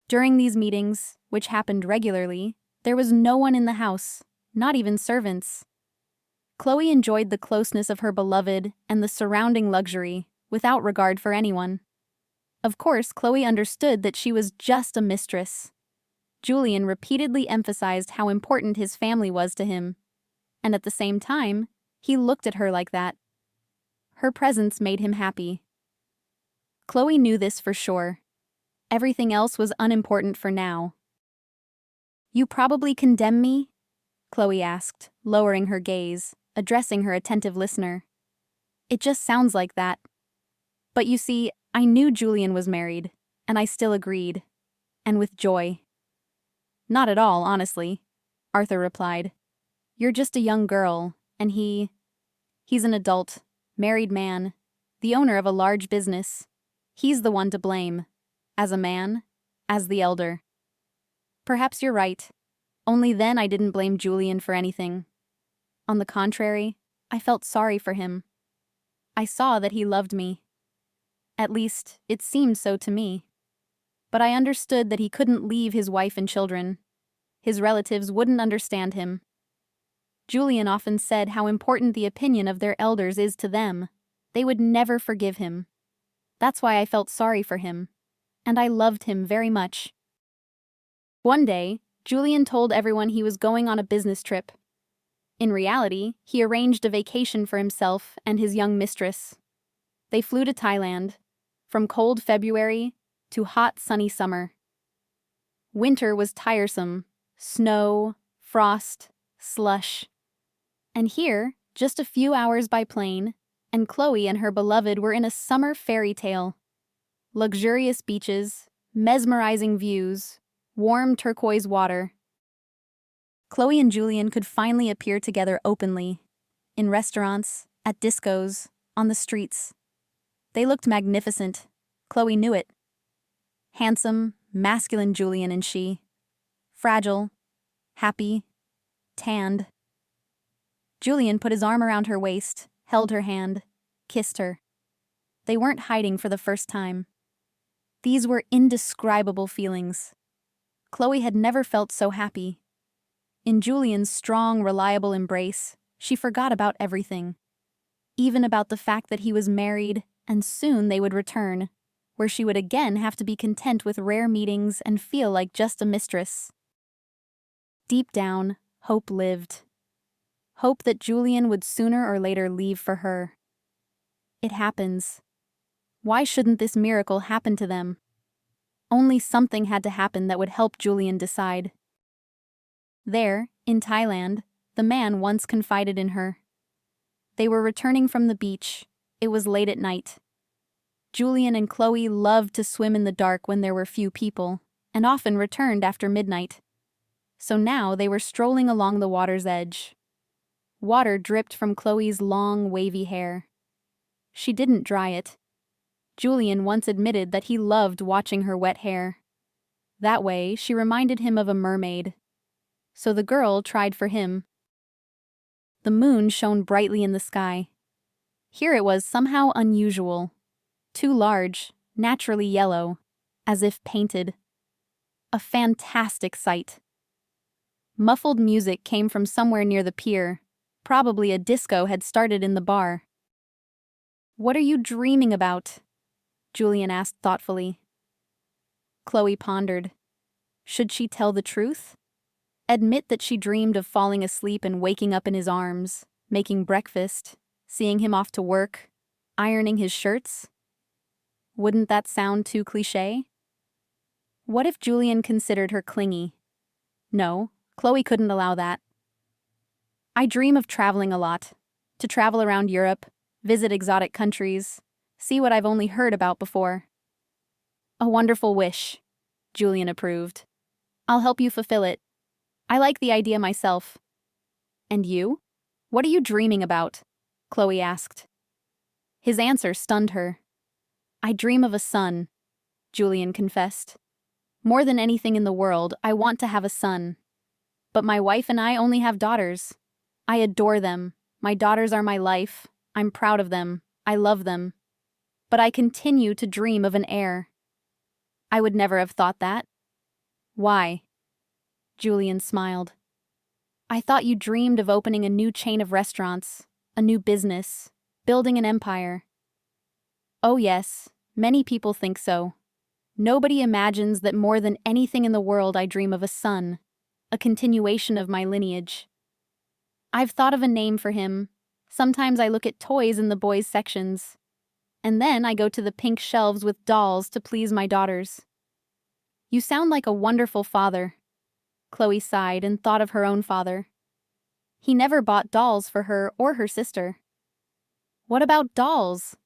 During these meetings, which happened regularly, there was no one in the house, not even servants. Chloe enjoyed the closeness of her beloved and the surrounding luxury, without regard for anyone. Of course, Chloe understood that she was just a mistress. Julian repeatedly emphasized how important his family was to him, and at the same time, he looked at her like that. Her presence made him happy. Chloe knew this for sure. Everything else was unimportant for now. "You probably condemn me?" Chloe asked, lowering her gaze, addressing her attentive listener. "It just sounds like that. But you see, I knew Julian was married, and I still agreed. And with joy." "Not at all, honestly," Arthur replied. "You're just a young girl, and he's an adult, married man, the owner of a large business. He's the one to blame. As a man, as the elder." "Perhaps you're right. Only then I didn't blame Julian for anything. On the contrary, I felt sorry for him. I saw that he loved me. At least, it seemed so to me. But I understood that he couldn't leave his wife and children. His relatives wouldn't understand him. Julian often said how important the opinion of their elders is to them. They would never forgive him. That's why I felt sorry for him. And I loved him very much." One day, Julian told everyone he was going on a business trip. In reality, he arranged a vacation for himself and his young mistress. They flew to Thailand, from cold February to hot sunny summer. Winter was tiresome, snow, frost, slush. And here, just a few hours by plane, and Chloe and her beloved were in a summer fairy tale. Luxurious beaches, mesmerizing views, warm turquoise water. Chloe and Julian could finally appear together openly, in restaurants, at discos, on the streets. They looked magnificent. Chloe knew it. Handsome, masculine Julian and she. Fragile, happy, tanned. Julian put his arm around her waist, held her hand, kissed her. They weren't hiding for the first time. These were indescribable feelings. Chloe had never felt so happy. In Julian's strong, reliable embrace, she forgot about everything. Even about the fact that he was married, and soon they would return, where she would again have to be content with rare meetings and feel like just a mistress. Deep down, hope lived. Hope that Julian would sooner or later leave for her. It happens. Why shouldn't this miracle happen to them? Only something had to happen that would help Julian decide. There, in Thailand, the man once confided in her. They were returning from the beach. It was late at night. Julian and Chloe loved to swim in the dark when there were few people, and often returned after midnight. So now they were strolling along the water's edge. Water dripped from Chloe's long, wavy hair. She didn't dry it. Julian once admitted that he loved watching her wet hair. That way, she reminded him of a mermaid. So the girl tried for him. The moon shone brightly in the sky. Here it was somehow unusual. Too large, naturally yellow, as if painted. A fantastic sight. Muffled music came from somewhere near the pier. Probably a disco had started in the bar. "What are you dreaming about?" Julian asked thoughtfully. Chloe pondered. Should she tell the truth? Admit that she dreamed of falling asleep and waking up in his arms, making breakfast, seeing him off to work, ironing his shirts? Wouldn't that sound too cliché? What if Julian considered her clingy? No, Chloe couldn't allow that. "I dream of traveling a lot. To travel around Europe, visit exotic countries, see what I've only heard about before." "A wonderful wish," Julian approved. "I'll help you fulfill it. I like the idea myself." "And you? What are you dreaming about?" Chloe asked. His answer stunned her. "I dream of a son," Julian confessed. "More than anything in the world, I want to have a son. But my wife and I only have daughters. I adore them. My daughters are my life. I'm proud of them. I love them. But I continue to dream of an heir." "I would never have thought that." "Why?" Julian smiled. "I thought you dreamed of opening a new chain of restaurants, a new business, building an empire." "Oh yes, many people think so. Nobody imagines that more than anything in the world I dream of a son, a continuation of my lineage. I've thought of a name for him. Sometimes I look at toys in the boys' sections. And then I go to the pink shelves with dolls to please my daughters." "You sound like a wonderful father." Chloe sighed and thought of her own father. He never bought dolls for her or her sister. What about dolls?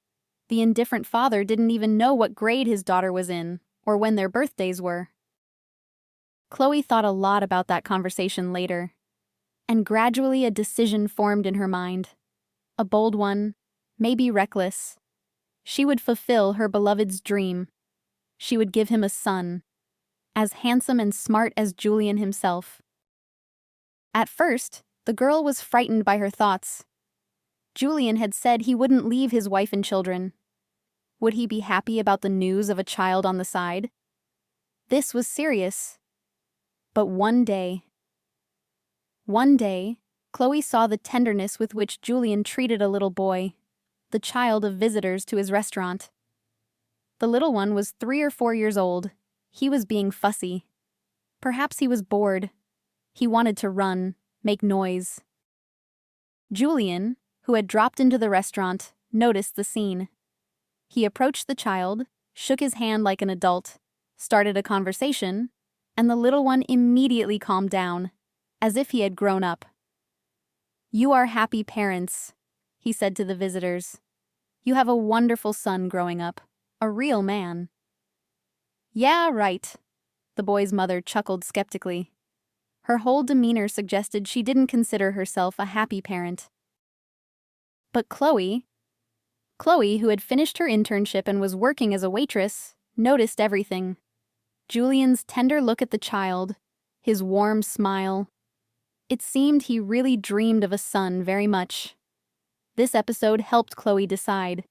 The indifferent father didn't even know what grade his daughter was in, or when their birthdays were. Chloe thought a lot about that conversation later, and gradually a decision formed in her mind. A bold one, maybe reckless. She would fulfill her beloved's dream. She would give him a son, as handsome and smart as Julian himself. At first, the girl was frightened by her thoughts. Julian had said he wouldn't leave his wife and children. Would he be happy about the news of a child on the side? This was serious. But one day, Chloe saw the tenderness with which Julian treated a little boy, the child of visitors to his restaurant. The little one was 3 or 4 years old. He was being fussy. Perhaps he was bored. He wanted to run, make noise. Julian, who had dropped into the restaurant, noticed the scene. He approached the child, shook his hand like an adult, started a conversation, and the little one immediately calmed down, as if he had grown up. "You are happy parents," he said to the visitors. "You have a wonderful son growing up, a real man." "Yeah, right," the boy's mother chuckled skeptically. Her whole demeanor suggested she didn't consider herself a happy parent. But Chloe, who had finished her internship and was working as a waitress, noticed everything. Julian's tender look at the child, his warm smile. It seemed he really dreamed of a son very much. This episode helped Chloe decide.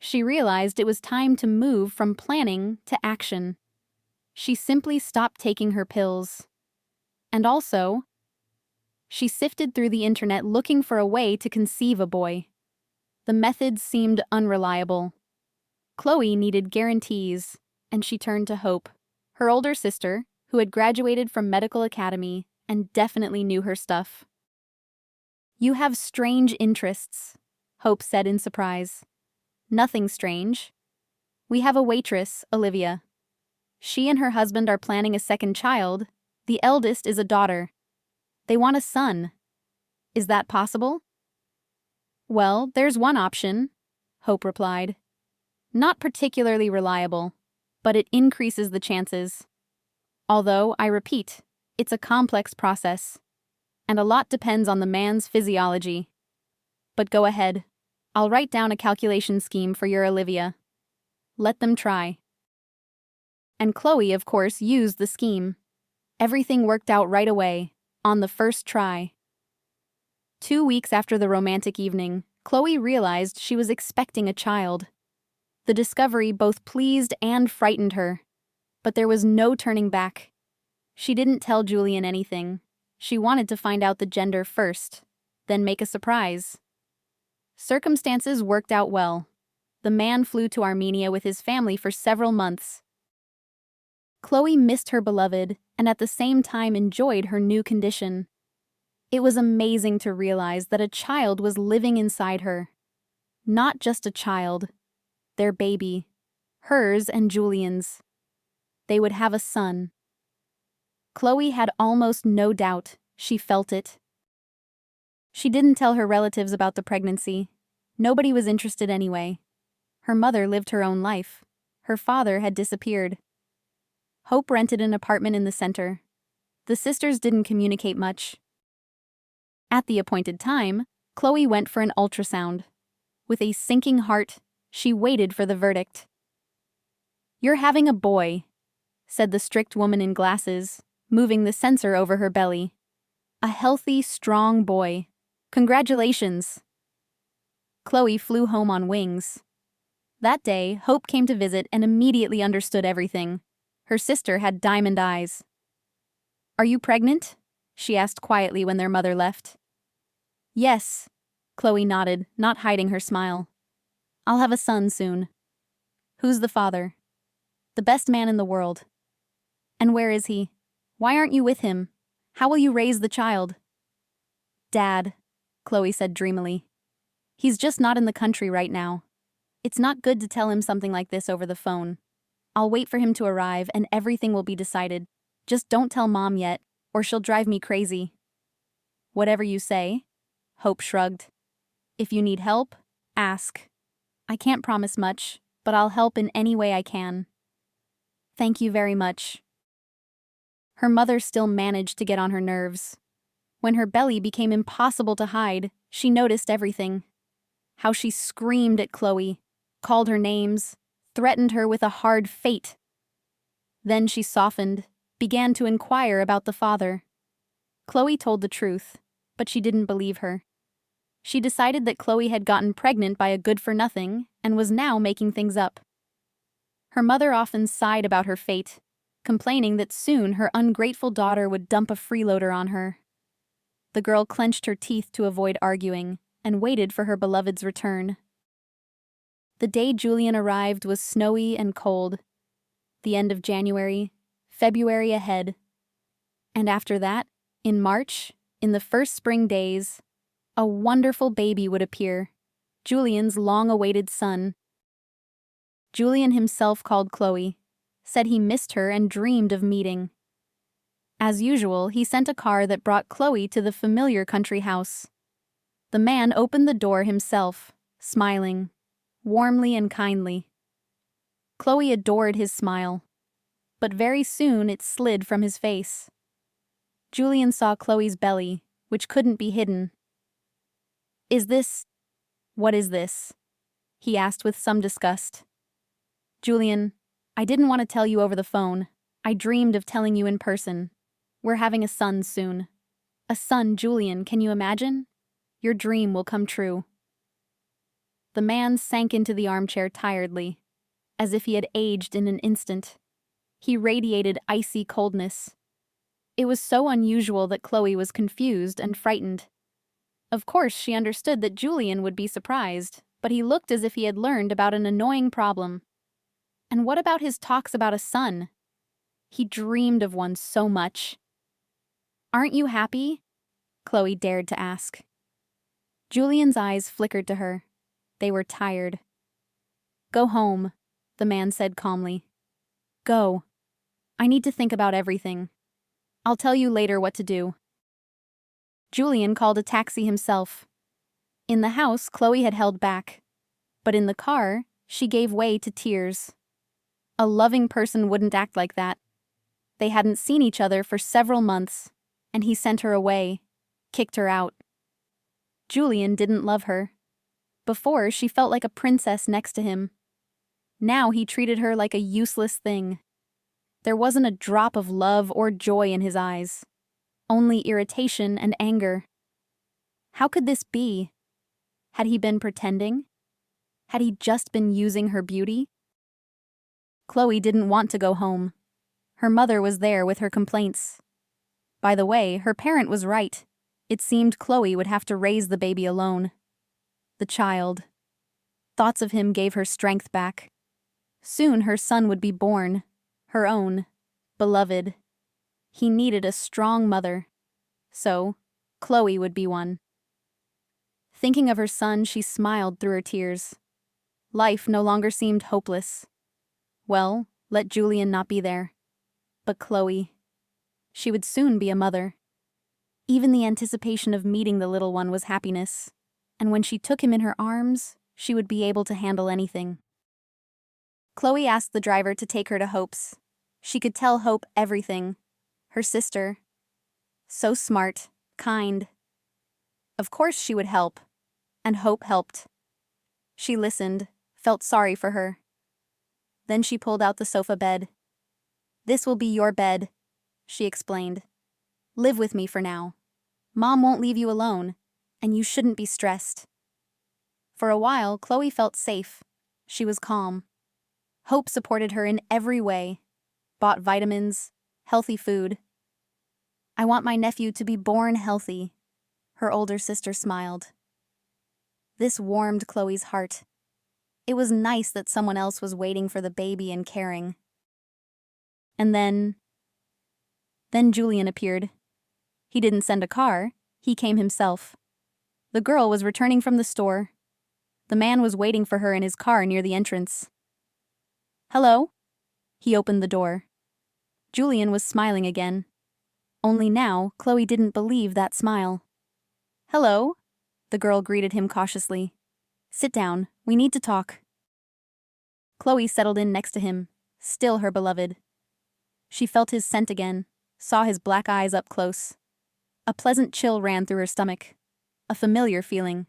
She realized it was time to move from planning to action. She simply stopped taking her pills. And also, she sifted through the internet looking for a way to conceive a boy. The methods seemed unreliable. Chloe needed guarantees, and she turned to Hope, her older sister, who had graduated from medical academy and definitely knew her stuff. "You have strange interests," Hope said in surprise. "Nothing strange. We have a waitress, Olivia. She and her husband are planning a second child. The eldest is a daughter. They want a son. Is that possible?" "Well, there's one option," Hope replied. "Not particularly reliable, but it increases the chances. Although, I repeat, it's a complex process, and a lot depends on the man's physiology. But go ahead. I'll write down a calculation scheme for your Olivia. Let them try." And Chloe, of course, used the scheme. Everything worked out right away, on the first try. 2 weeks after the romantic evening, Chloe realized she was expecting a child. The discovery both pleased and frightened her. But there was no turning back. She didn't tell Julian anything. She wanted to find out the gender first, then make a surprise. Circumstances worked out well. The man flew to Armenia with his family for several months. Chloe missed her beloved and at the same time enjoyed her new condition. It was amazing to realize that a child was living inside her. Not just a child, their baby, hers and Julian's. They would have a son. Chloe had almost no doubt. She felt it. She didn't tell her relatives about the pregnancy. Nobody was interested anyway. Her mother lived her own life. Her father had disappeared. Hope rented an apartment in the center. The sisters didn't communicate much. At the appointed time, Chloe went for an ultrasound. With a sinking heart, she waited for the verdict. "You're having a boy," said the strict woman in glasses, moving the sensor over her belly. "A healthy, strong boy. Congratulations." Chloe flew home on wings. That day, Hope came to visit and immediately understood everything. Her sister had diamond eyes. "Are you pregnant?" she asked quietly when their mother left. "Yes," Chloe nodded, not hiding her smile. "I'll have a son soon." "Who's the father?" "The best man in the world." "And where is he? Why aren't you with him? How will you raise the child?" "Dad," Chloe said dreamily. "He's just not in the country right now. It's not good to tell him something like this over the phone. I'll wait for him to arrive and everything will be decided. Just don't tell Mom yet, or she'll drive me crazy." "Whatever you say," Hope shrugged. "If you need help, ask. I can't promise much, but I'll help in any way I can." "Thank you very much." Her mother still managed to get on her nerves. When her belly became impossible to hide, she noticed everything. How she screamed at Chloe, called her names, threatened her with a hard fate. Then she softened, began to inquire about the father. Chloe told the truth, but she didn't believe her. She decided that Chloe had gotten pregnant by a good-for-nothing and was now making things up. Her mother often sighed about her fate, complaining that soon her ungrateful daughter would dump a freeloader on her. The girl clenched her teeth to avoid arguing and waited for her beloved's return. The day Julian arrived was snowy and cold. The end of January, February ahead. And after that, in March, in the first spring days, a wonderful baby would appear, Julian's long-awaited son. Julian himself called Chloe, said he missed her and dreamed of meeting. As usual, he sent a car that brought Chloe to the familiar country house. The man opened the door himself, smiling, warmly and kindly. Chloe adored his smile, but very soon it slid from his face. Julian saw Chloe's belly, which couldn't be hidden. What is this?" he asked with some disgust. "Julian, I didn't want to tell you over the phone. I dreamed of telling you in person. We're having a son soon. A son, Julian, can you imagine? Your dream will come true." The man sank into the armchair tiredly, as if he had aged in an instant. He radiated icy coldness. It was so unusual that Chloe was confused and frightened. Of course, she understood that Julian would be surprised, but he looked as if he had learned about an annoying problem. And what about his talks about a son? He dreamed of one so much. "Aren't you happy?" Chloe dared to ask. Julian's eyes flickered to her. They were tired. "Go home," the man said calmly. "Go. I need to think about everything. I'll tell you later what to do." Julian called a taxi himself. In the house, Chloe had held back. But in the car, she gave way to tears. A loving person wouldn't act like that. They hadn't seen each other for several months, and he sent her away, kicked her out. Julian didn't love her. Before, she felt like a princess next to him. Now he treated her like a useless thing. There wasn't a drop of love or joy in his eyes. Only irritation and anger. How could this be? Had he been pretending? Had he just been using her beauty? Chloe didn't want to go home. Her mother was there with her complaints. By the way, her parent was right. It seemed Chloe would have to raise the baby alone. The child. Thoughts of him gave her strength back. Soon her son would be born. Her own. Beloved. He needed a strong mother. So, Chloe would be one. Thinking of her son, she smiled through her tears. Life no longer seemed hopeless. Well, let Julian not be there. But Chloe. She would soon be a mother. Even the anticipation of meeting the little one was happiness, and when she took him in her arms, she would be able to handle anything. Chloe asked the driver to take her to Hope's. She could tell Hope everything. Her sister. So smart, kind. Of course she would help, and Hope helped. She listened, felt sorry for her. Then she pulled out the sofa bed. "This will be your bed," she explained. "Live with me for now. Mom won't leave you alone, and you shouldn't be stressed." For a while, Chloe felt safe. She was calm. Hope supported her in every way. Bought vitamins, healthy food. "I want my nephew to be born healthy," her older sister smiled. This warmed Chloe's heart. It was nice that someone else was waiting for the baby and caring. And then Julian appeared. He didn't send a car, he came himself. The girl was returning from the store. The man was waiting for her in his car near the entrance. "Hello?" He opened the door. Julian was smiling again. Only now, Chloe didn't believe that smile. "Hello?" The girl greeted him cautiously. "Sit down, we need to talk." Chloe settled in next to him, still her beloved. She felt his scent again, saw his black eyes up close. A pleasant chill ran through her stomach. A familiar feeling.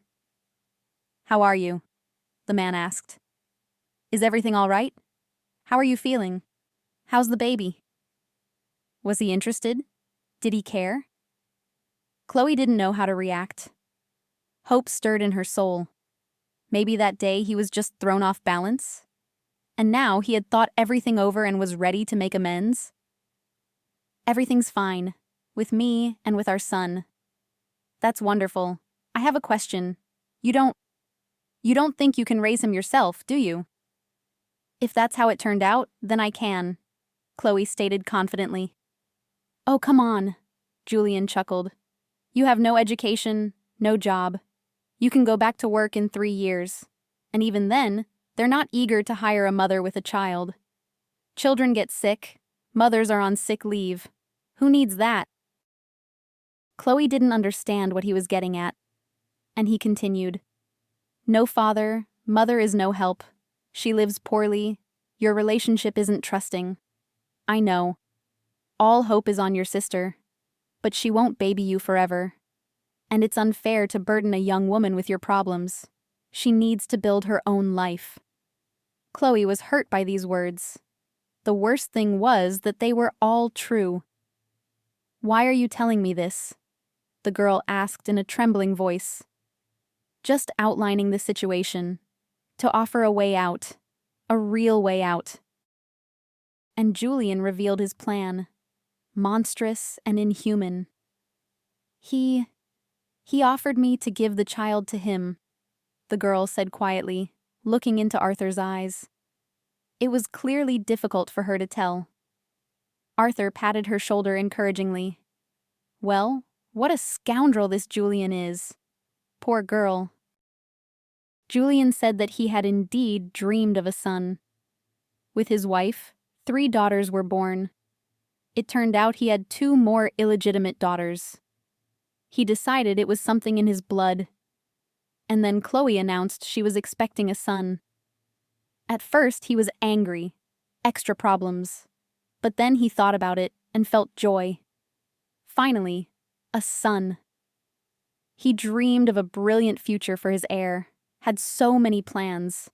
"How are you?" the man asked. "Is everything all right? How are you feeling? How's the baby?" Was he interested? Did he care? Chloe didn't know how to react. Hope stirred in her soul. Maybe that day he was just thrown off balance? And now he had thought everything over and was ready to make amends? "Everything's fine. With me and with our son." "That's wonderful. I have a question. You don't think you can raise him yourself, do you?" "If that's how it turned out, then I can," Chloe stated confidently. "Oh, come on," Julian chuckled. "You have no education, no job. You can go back to work in 3 years. And even then, they're not eager to hire a mother with a child. Children get sick, mothers are on sick leave. Who needs that?" Chloe didn't understand what he was getting at, and he continued. "No father, mother is no help. She lives poorly. Your relationship isn't trusting. I know. All hope is on your sister. But she won't baby you forever. And it's unfair to burden a young woman with your problems. She needs to build her own life." Chloe was hurt by these words. The worst thing was that they were all true. "Why are you telling me this?" the girl asked in a trembling voice. "Just outlining the situation. To offer a way out. A real way out." And Julian revealed his plan. Monstrous and inhuman. He offered me to give the child to him," the girl said quietly, looking into Arthur's eyes. It was clearly difficult for her to tell. Arthur patted her shoulder encouragingly. "Well, what a scoundrel this Julian is. Poor girl." Julian said that he had indeed dreamed of a son. With his wife, 3 daughters were born. It turned out he had 2 more illegitimate daughters. He decided it was something in his blood. And then Chloe announced she was expecting a son. At first he was angry. Extra problems. But then he thought about it and felt joy. Finally, a son. He dreamed of a brilliant future for his heir, had so many plans.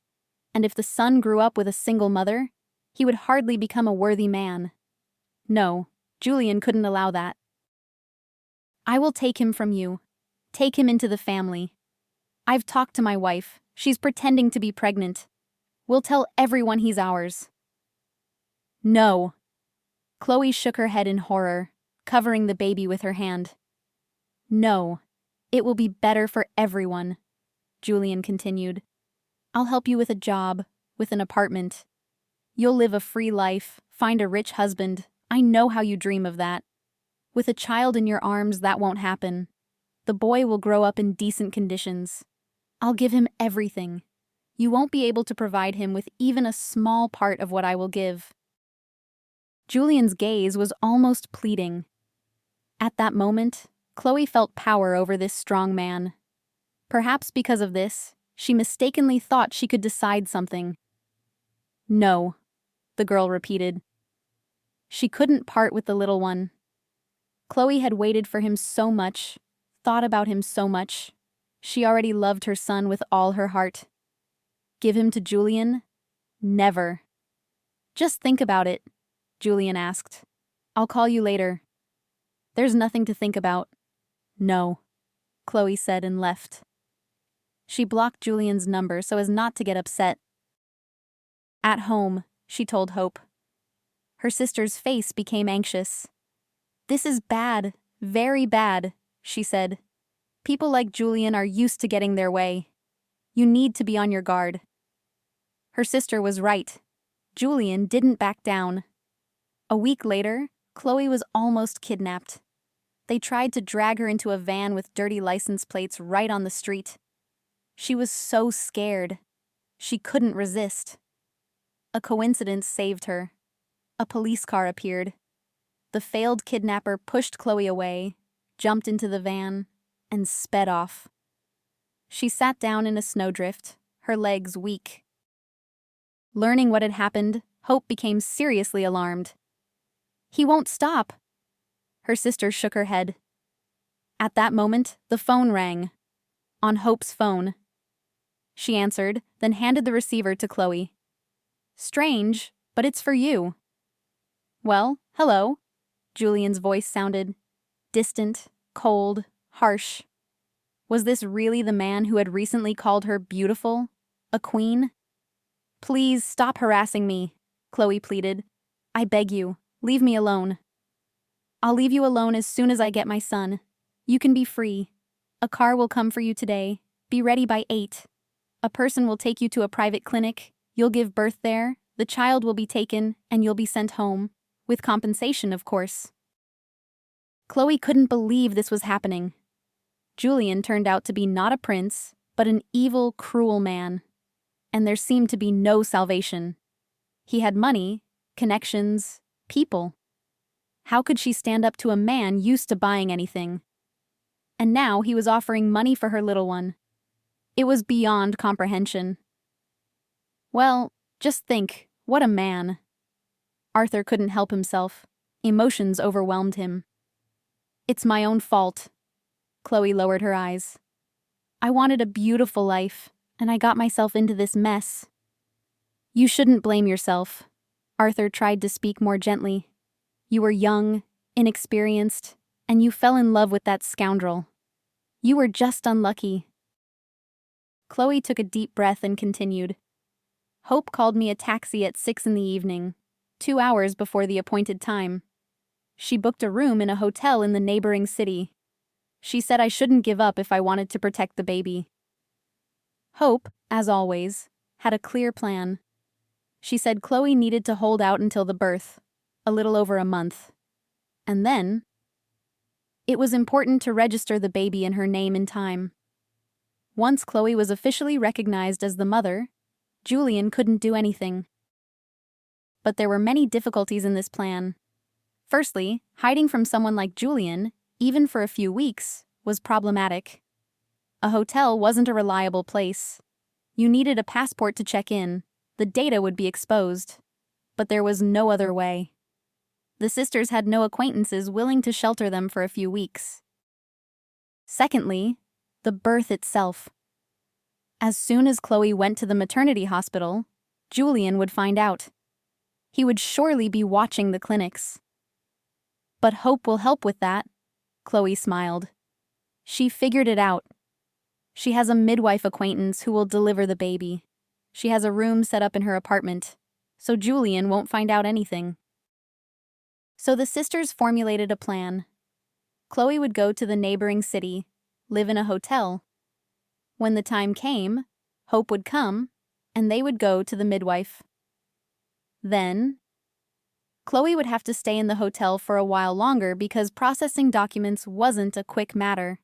And if the son grew up with a single mother, he would hardly become a worthy man. No, Julian couldn't allow that. "I will take him from you. Take him into the family. I've talked to my wife. She's pretending to be pregnant. We'll tell everyone he's ours. No. Chloe shook her head in horror, covering the baby with her hand. No. It will be better for everyone, Julian continued. I'll help you with a job, with an apartment. You'll live a free life, find a rich husband. I know how you dream of that. With a child in your arms, that won't happen. The boy will grow up in decent conditions. I'll give him everything. You won't be able to provide him with even a small part of what I will give. Julian's gaze was almost pleading. At that moment, Chloe felt power over this strong man. Perhaps because of this, she mistakenly thought she could decide something. No, the girl repeated. She couldn't part with the little one. Chloe had waited for him so much, thought about him so much. She already loved her son with all her heart. Give him to Julian? Never. Just think about it, Julian asked. I'll call you later. There's nothing to think about. No, Chloe said and left. She blocked Julian's number so as not to get upset. At home, she told Hope. Her sister's face became anxious. This is bad, very bad, she said. People like Julian are used to getting their way. You need to be on your guard. Her sister was right. Julian didn't back down. A week later, Chloe was almost kidnapped. They tried to drag her into a van with dirty license plates right on the street. She was so scared. She couldn't resist. A coincidence saved her. A police car appeared. The failed kidnapper pushed Chloe away, jumped into the van, and sped off. She sat down in a snowdrift, her legs weak. Learning what had happened, Hope became seriously alarmed. He won't stop. Her sister shook her head. At that moment, the phone rang. On Hope's phone. She answered, then handed the receiver to Chloe. Strange, but it's for you. Well, hello. Julian's voice sounded distant, cold, harsh. Was this really the man who had recently called her beautiful? A queen? Please stop harassing me, Chloe pleaded. I beg you, leave me alone. I'll leave you alone as soon as I get my son. You can be free. A car will come for you today. Be ready by 8. A person will take you to a private clinic. You'll give birth there. The child will be taken, and you'll be sent home. With compensation, of course. Chloe couldn't believe this was happening. Julian turned out to be not a prince, but an evil, cruel man. And there seemed to be no salvation. He had money, connections, people. How could she stand up to a man used to buying anything? And now he was offering money for her little one. It was beyond comprehension. Well, just think, what a man. Arthur couldn't help himself. Emotions overwhelmed him. It's my own fault. Chloe lowered her eyes. I wanted a beautiful life, and I got myself into this mess. You shouldn't blame yourself. Arthur tried to speak more gently. You were young, inexperienced, and you fell in love with that scoundrel. You were just unlucky. Chloe took a deep breath and continued. Hope called me a taxi at 6 in the evening, 2 hours before the appointed time. She booked a room in a hotel in the neighboring city. She said I shouldn't give up if I wanted to protect the baby. Hope, as always, had a clear plan. She said Chloe needed to hold out until the birth, a little over a month. And then, it was important to register the baby in her name in time. Once Chloe was officially recognized as the mother, Julian couldn't do anything. But there were many difficulties in this plan. Firstly, hiding from someone like Julian, even for a few weeks, was problematic. A hotel wasn't a reliable place. You needed a passport to check in. The data would be exposed. But there was no other way. The sisters had no acquaintances willing to shelter them for a few weeks. Secondly, the birth itself. As soon as Chloe went to the maternity hospital, Julian would find out. He would surely be watching the clinics. But Hope will help with that, Chloe smiled. She figured it out. She has a midwife acquaintance who will deliver the baby. She has a room set up in her apartment, so Julian won't find out anything. So the sisters formulated a plan. Chloe would go to the neighboring city, live in a hotel. When the time came, Hope would come, and they would go to the midwife. Then, Chloe would have to stay in the hotel for a while longer because processing documents wasn't a quick matter.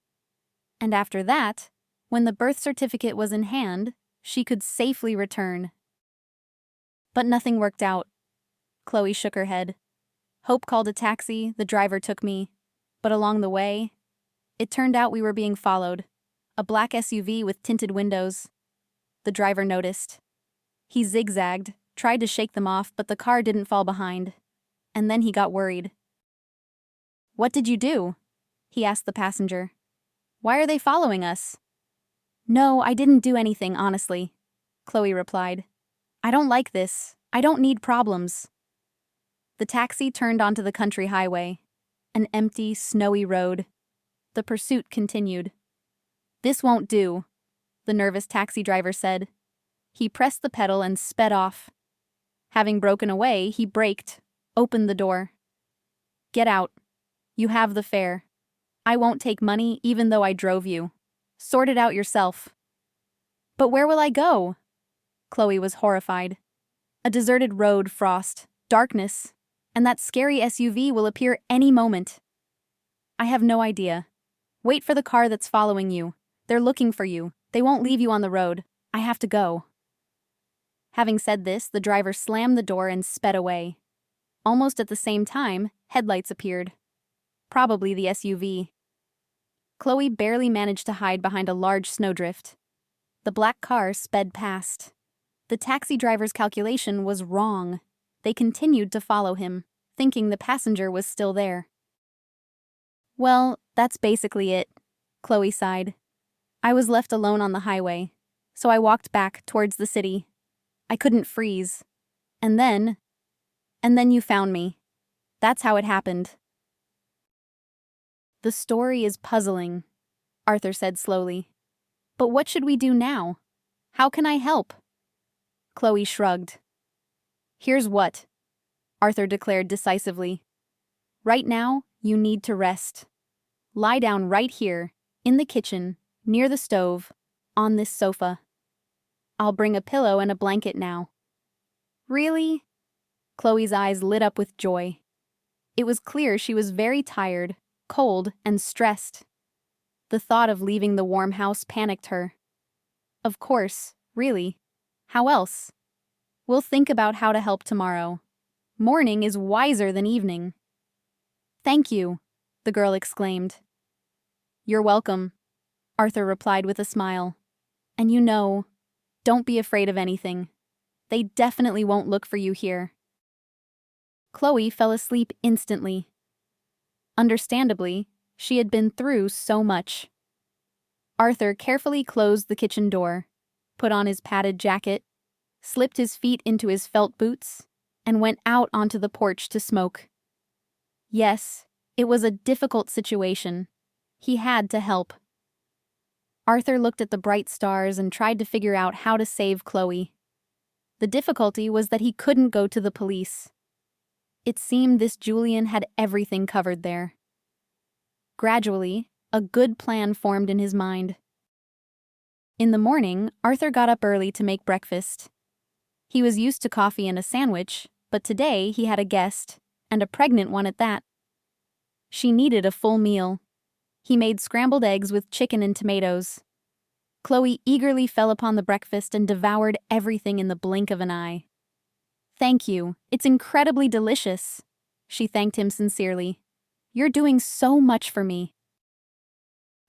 And after that, when the birth certificate was in hand, she could safely return. But nothing worked out. Chloe shook her head. Hope called a taxi, the driver took me. But along the way, it turned out we were being followed. A black SUV with tinted windows. The driver noticed. He zigzagged, tried to shake them off, but the car didn't fall behind. And then he got worried. "What did you do?" he asked the passenger. "Why are they following us?" "No, I didn't do anything, honestly," Chloe replied. "I don't like this. I don't need problems." The taxi turned onto the country highway, an empty, snowy road. The pursuit continued. "This won't do," the nervous taxi driver said. He pressed the pedal and sped off. Having broken away, he braked, opened the door. "Get out. You have the fare. I won't take money even though I drove you. Sort it out yourself." "But where will I go?" Chloe was horrified. "A deserted road, Frost, darkness, and that scary SUV will appear any moment." "I have no idea. Wait for the car that's following you. They're looking for you. They won't leave you on the road. I have to go." Having said this, the driver slammed the door and sped away. Almost at the same time, headlights appeared. Probably the SUV. Chloe barely managed to hide behind a large snowdrift. The black car sped past. The taxi driver's calculation was wrong. They continued to follow him, thinking the passenger was still there. "Well, that's basically it," Chloe sighed. "I was left alone on the highway, so I walked back towards the city. I couldn't freeze. And then you found me. That's how it happened." "The story is puzzling," Arthur said slowly. "But what should we do now? How can I help?" Chloe shrugged. "Here's what," Arthur declared decisively. "Right now, you need to rest. Lie down right here, in the kitchen, near the stove, on this sofa. I'll bring a pillow and a blanket now." "Really?" Chloe's eyes lit up with joy. It was clear she was very tired, cold, and stressed. The thought of leaving the warm house panicked her. "Of course, really. How else? We'll think about how to help tomorrow. Morning is wiser than evening." "Thank you," the girl exclaimed. "You're welcome," Arthur replied with a smile. "And don't be afraid of anything. They definitely won't look for you here." Chloe fell asleep instantly. Understandably, she had been through so much. Arthur carefully closed the kitchen door, put on his padded jacket, slipped his feet into his felt boots, and went out onto the porch to smoke. Yes, it was a difficult situation. He had to help. Arthur looked at the bright stars and tried to figure out how to save Chloe. The difficulty was that he couldn't go to the police. It seemed this Julian had everything covered there. Gradually, a good plan formed in his mind. In the morning, Arthur got up early to make breakfast. He was used to coffee and a sandwich, but today he had a guest, and a pregnant one at that. She needed a full meal. He made scrambled eggs with chicken and tomatoes. Chloe eagerly fell upon the breakfast and devoured everything in the blink of an eye. "Thank you. It's incredibly delicious." She thanked him sincerely. "You're doing so much for me."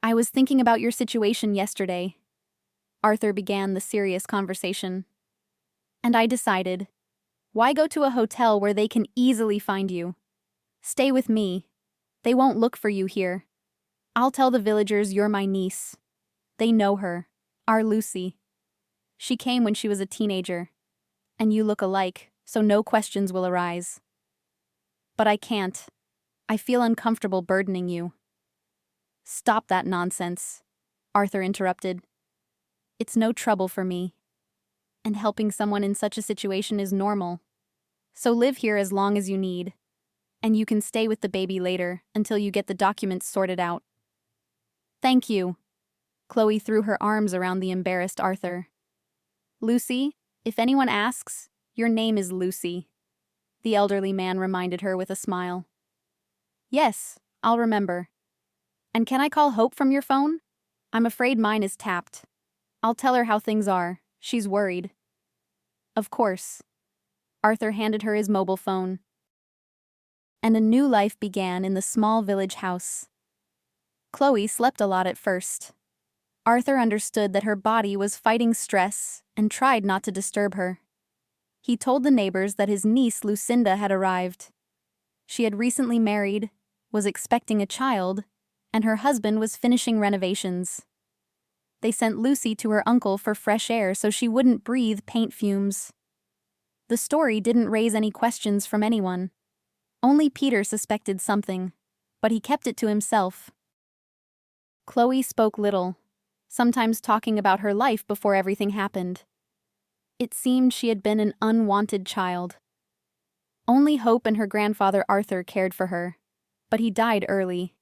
"I was thinking about your situation yesterday." Arthur began the serious conversation. "And I decided, why go to a hotel where they can easily find you? Stay with me. They won't look for you here. I'll tell the villagers you're my niece. They know her, our Lucy. She came when she was a teenager. And you look alike, so no questions will arise. But I can't. I feel uncomfortable burdening you." Stop that nonsense, Arthur interrupted. It's no trouble for me. And helping someone in such a situation is normal. So live here as long as you need. And you can stay with the baby later until you get the documents sorted out. Thank you. Chloe threw her arms around the embarrassed Arthur. Lucy, if anyone asks, your name is Lucy, the elderly man reminded her with a smile. Yes, I'll remember. And can I call Hope from your phone? I'm afraid mine is tapped. I'll tell her how things are. She's worried. Of course. Arthur handed her his mobile phone. And a new life began in the small village house. Chloe slept a lot at first. Arthur understood that her body was fighting stress and tried not to disturb her. He told the neighbors that his niece Lucinda had arrived. She had recently married, was expecting a child, and her husband was finishing renovations. They sent Lucy to her uncle for fresh air so she wouldn't breathe paint fumes. The story didn't raise any questions from anyone. Only Peter suspected something, but he kept it to himself. Chloe spoke little, sometimes talking about her life before everything happened. It seemed she had been an unwanted child. Only Hope and her grandfather Arthur cared for her, but he died early.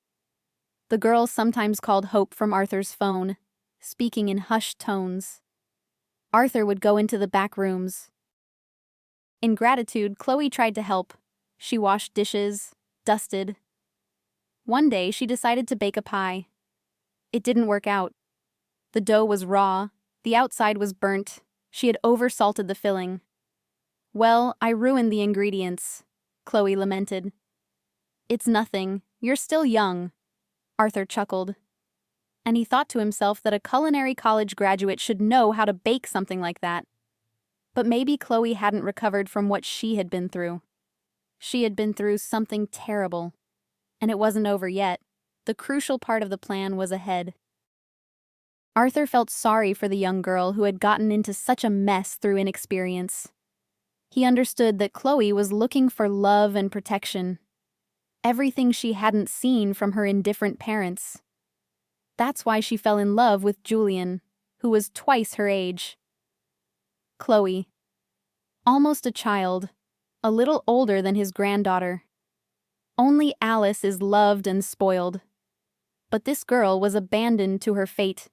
The girl sometimes called Hope from Arthur's phone, speaking in hushed tones. Arthur would go into the back rooms. In gratitude, Chloe tried to help. She washed dishes, dusted. One day, she decided to bake a pie. It didn't work out. The dough was raw, the outside was burnt, she had oversalted the filling. Well, I ruined the ingredients, Chloe lamented. It's nothing, you're still young, Arthur chuckled. And he thought to himself that a culinary college graduate should know how to bake something like that. But maybe Chloe hadn't recovered from what she had been through. She had been through something terrible. And it wasn't over yet. The crucial part of the plan was ahead. Arthur felt sorry for the young girl who had gotten into such a mess through inexperience. He understood that Chloe was looking for love and protection. Everything she hadn't seen from her indifferent parents. That's why she fell in love with Julian, who was twice her age. Chloe. Almost a child, a little older than his granddaughter. Only Alice is loved and spoiled. But this girl was abandoned to her fate.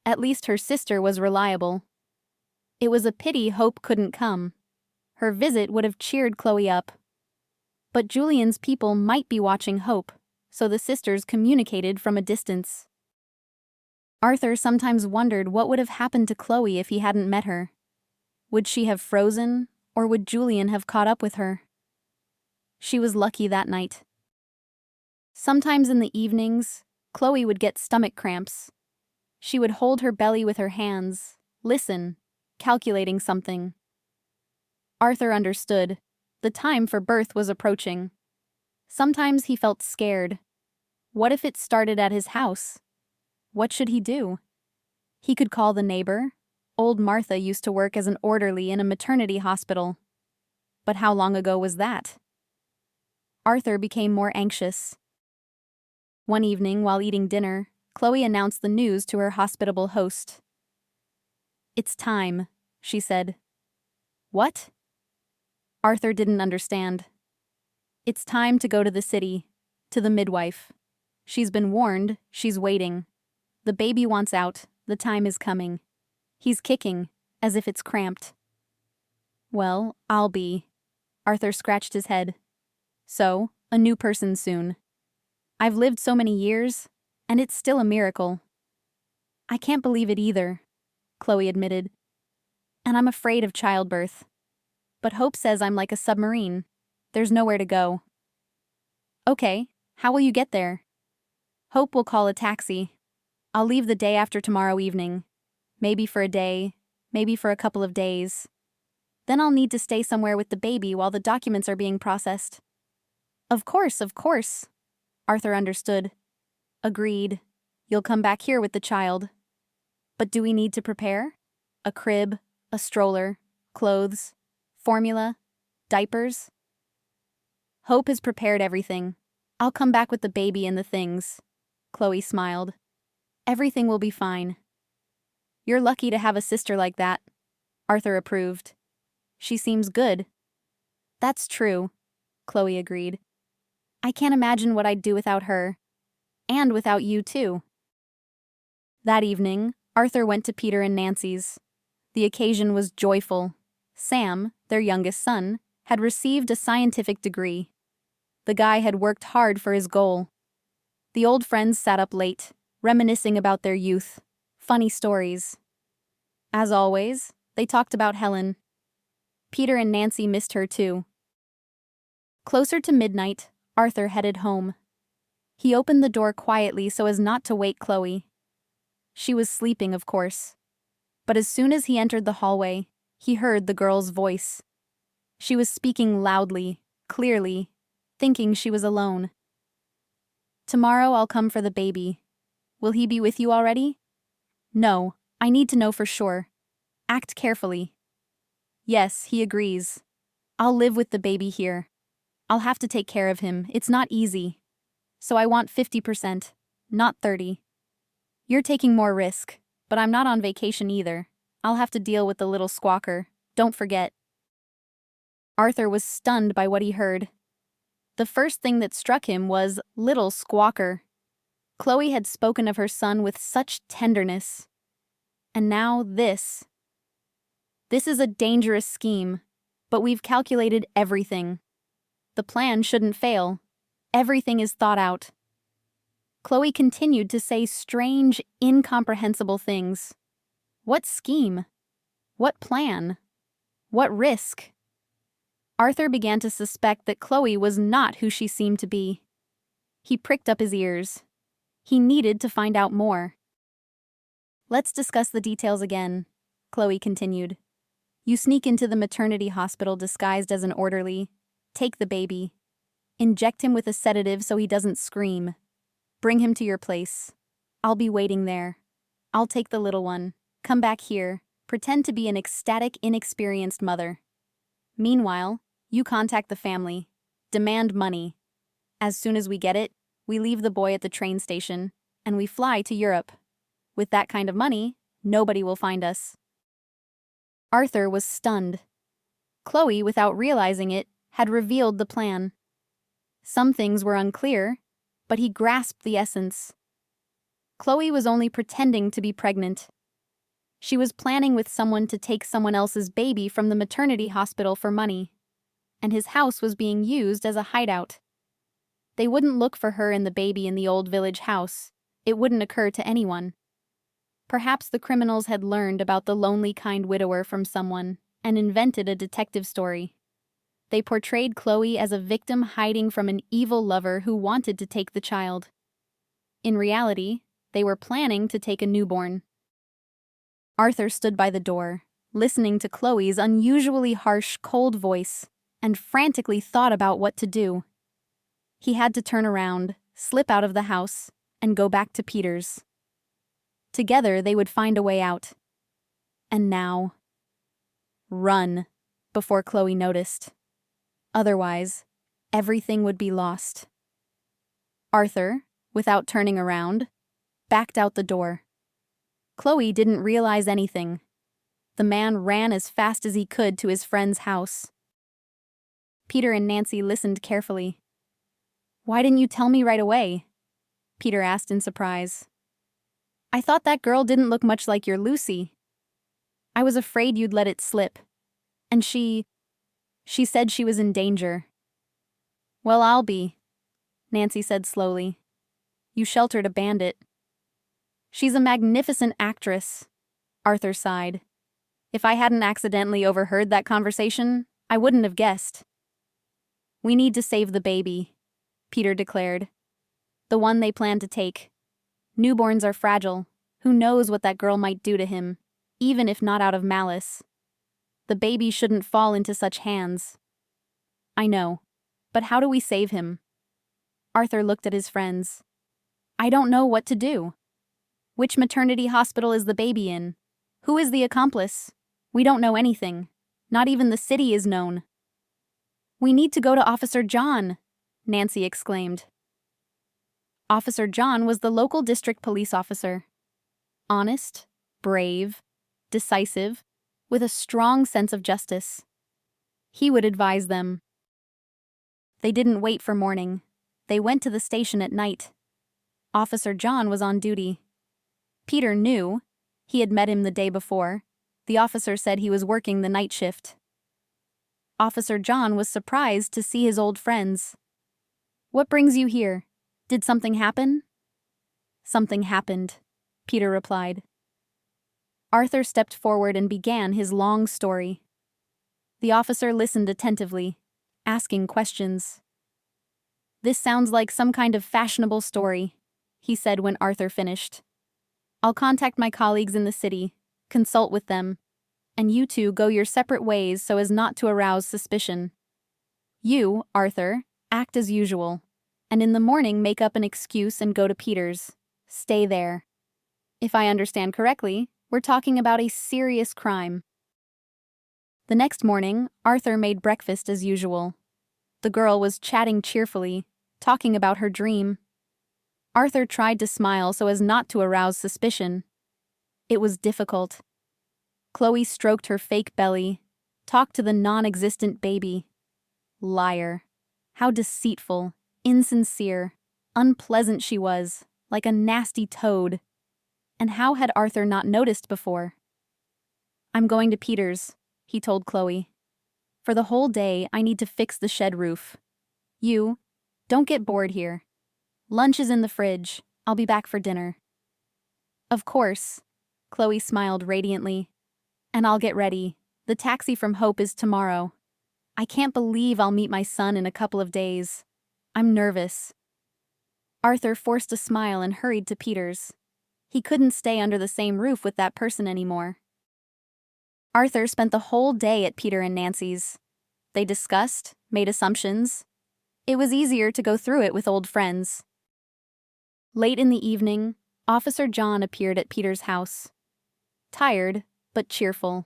At least her sister was reliable. It was a pity Hope couldn't come. Her visit would have cheered Chloe up. But Julian's people might be watching Hope, so the sisters communicated from a distance. Arthur sometimes wondered what would have happened to Chloe if he hadn't met her. Would she have frozen, or would Julian have caught up with her? She was lucky that night. Sometimes in the evenings, Chloe would get stomach cramps. She would hold her belly with her hands, listen, calculating something. Arthur understood. The time for birth was approaching. Sometimes he felt scared. What if it started at his house? What should he do? He could call the neighbor. Old Martha used to work as an orderly in a maternity hospital. But how long ago was that? Arthur became more anxious. One evening, while eating dinner, Chloe announced the news to her hospitable host. "It's time," she said. "What?" Arthur didn't understand. "It's time to go to the city, to the midwife. She's been warned, she's waiting. The baby wants out, the time is coming. He's kicking, as if it's cramped." "Well, I'll be." Arthur scratched his head. "So, a new person soon. I've lived so many years, and it's still a miracle." "I can't believe it either," Chloe admitted. "And I'm afraid of childbirth. But Hope says I'm like a submarine. There's nowhere to go." "Okay, how will you get there?" "Hope will call a taxi. I'll leave the day after tomorrow evening. Maybe for a day, maybe for a couple of days. Then I'll need to stay somewhere with the baby while the documents are being processed." Of course," Arthur understood. "Agreed. You'll come back here with the child. But do we need to prepare? A crib, a stroller, clothes, formula, diapers?" "Hope has prepared everything. I'll come back with the baby and the things. Chloe smiled. Everything will be fine. You're lucky to have a sister like that, Arthur approved. She seems good. That's true, Chloe agreed. I can't imagine what I'd do without her. And without you, too. That evening, Arthur went to Peter and Nancy's. The occasion was joyful. Sam, their youngest son, had received a scientific degree. The guy had worked hard for his goal. The old friends sat up late, reminiscing about their youth. Funny stories. As always, they talked about Helen. Peter and Nancy missed her too. Closer to midnight, Arthur headed home. He opened the door quietly so as not to wake Chloe. She was sleeping, of course. But as soon as he entered the hallway, he heard the girl's voice. She was speaking loudly, clearly, thinking she was alone. Tomorrow I'll come for the baby. Will he be with you already? No, I need to know for sure. Act carefully. Yes, he agrees. I'll live with the baby here. I'll have to take care of him. It's not easy. So I want 50%, not 30. You're taking more risk, but I'm not on vacation either. I'll have to deal with the little squawker. Don't forget. Arthur was stunned by what he heard. The first thing that struck him was little squawker. Chloe had spoken of her son with such tenderness. And now this. This is a dangerous scheme, but we've calculated everything. The plan shouldn't fail. Everything is thought out. Chloe continued to say strange, incomprehensible things. What scheme? What plan? What risk? Arthur began to suspect that Chloe was not who she seemed to be. He pricked up his ears. He needed to find out more. Let's discuss the details again, Chloe continued. You sneak into the maternity hospital disguised as an orderly. Take the baby. Inject him with a sedative so he doesn't scream. Bring him to your place. I'll be waiting there. I'll take the little one. Come back here. Pretend to be an ecstatic, inexperienced mother. Meanwhile, you contact the family. Demand money. As soon as we get it, we leave the boy at the train station, and we fly to Europe. With that kind of money, nobody will find us. Arthur was stunned. Chloe, without realizing it, had revealed the plan. Some things were unclear, but he grasped the essence. Chloe was only pretending to be pregnant. She was planning with someone to take someone else's baby from the maternity hospital for money, and his house was being used as a hideout. They wouldn't look for her and the baby in the old village house. It wouldn't occur to anyone. Perhaps the criminals had learned about the lonely kind widower from someone and invented a detective story. They portrayed Chloe as a victim hiding from an evil lover who wanted to take the child. In reality, they were planning to take a newborn. Arthur stood by the door, listening to Chloe's unusually harsh, cold voice, and frantically thought about what to do. He had to turn around, slip out of the house, and go back to Peter's. Together they would find a way out. And now, run, before Chloe noticed. Otherwise, everything would be lost. Arthur, without turning around, backed out the door. Chloe didn't realize anything. The man ran as fast as he could to his friend's house. Peter and Nancy listened carefully. Why didn't you tell me right away? Peter asked in surprise. I thought that girl didn't look much like your Lucy. I was afraid you'd let it slip. And she said she was in danger. Well, I'll be, Nancy said slowly. You sheltered a bandit. She's a magnificent actress, Arthur sighed. If I hadn't accidentally overheard that conversation, I wouldn't have guessed. We need to save the baby, Peter declared. The one they plan to take. Newborns are fragile. Who knows what that girl might do to him, even if not out of malice. The baby shouldn't fall into such hands. I know, but how do we save him? Arthur looked at his friends. I don't know what to do. Which maternity hospital is the baby in? Who is the accomplice? We don't know anything. Not even the city is known. We need to go to Officer John, Nancy exclaimed. Officer John was the local district police officer. Honest, brave, decisive, with a strong sense of justice. He would advise them. They didn't wait for morning. They went to the station at night. Officer John was on duty. Peter knew. He had met him the day before. The officer said he was working the night shift. Officer John was surprised to see his old friends. "What brings you here? Did something happen?" "Something happened," Peter replied. Arthur stepped forward and began his long story. The officer listened attentively, asking questions. "This sounds like some kind of fashionable story," he said when Arthur finished. "I'll contact my colleagues in the city, consult with them, and you two go your separate ways so as not to arouse suspicion. You, Arthur, act as usual, and in the morning make up an excuse and go to Peter's. Stay there. If I understand correctly, we're talking about a serious crime." The next morning, Arthur made breakfast as usual. The girl was chatting cheerfully, talking about her dream. Arthur tried to smile so as not to arouse suspicion. It was difficult. Chloe stroked her fake belly, talked to the non-existent baby. Liar. How deceitful, insincere, unpleasant she was, like a nasty toad. And how had Arthur not noticed before? "I'm going to Peter's," he told Chloe. "For the whole day, I need to fix the shed roof. You, don't get bored here. Lunch is in the fridge. I'll be back for dinner." "Of course," Chloe smiled radiantly. "And I'll get ready. The taxi from Hope is tomorrow. I can't believe I'll meet my son in a couple of days. I'm nervous." Arthur forced a smile and hurried to Peter's. He couldn't stay under the same roof with that person anymore. Arthur spent the whole day at Peter and Nancy's. They discussed, made assumptions. It was easier to go through it with old friends. Late in the evening, Officer John appeared at Peter's house. Tired, but cheerful.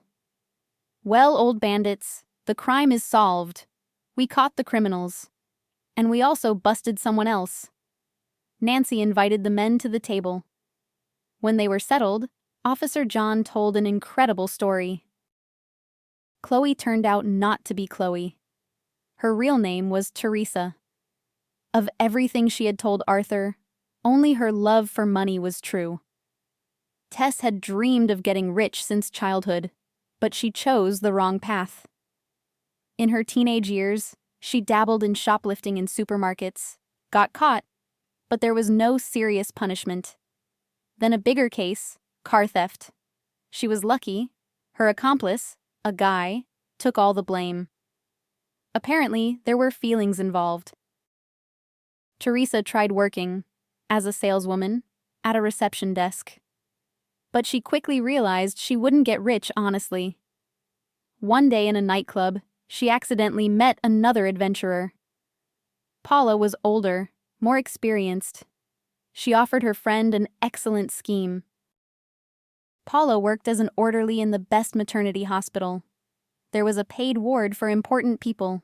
"Well, old bandits, the crime is solved. We caught the criminals. And we also busted someone else." Nancy invited the men to the table. When they were settled, Officer John told an incredible story. Chloe turned out not to be Chloe. Her real name was Teresa. Of everything she had told Arthur, only her love for money was true. Tess had dreamed of getting rich since childhood, but she chose the wrong path. In her teenage years, she dabbled in shoplifting in supermarkets, got caught, but there was no serious punishment. Then a bigger case, car theft. She was lucky. Her accomplice, a guy, took all the blame. Apparently, there were feelings involved. Teresa tried working, as a saleswoman, at a reception desk. But she quickly realized she wouldn't get rich honestly. One day in a nightclub, she accidentally met another adventurer. Paula was older, more experienced. She offered her friend an excellent scheme. Paula worked as an orderly in the best maternity hospital. There was a paid ward for important people.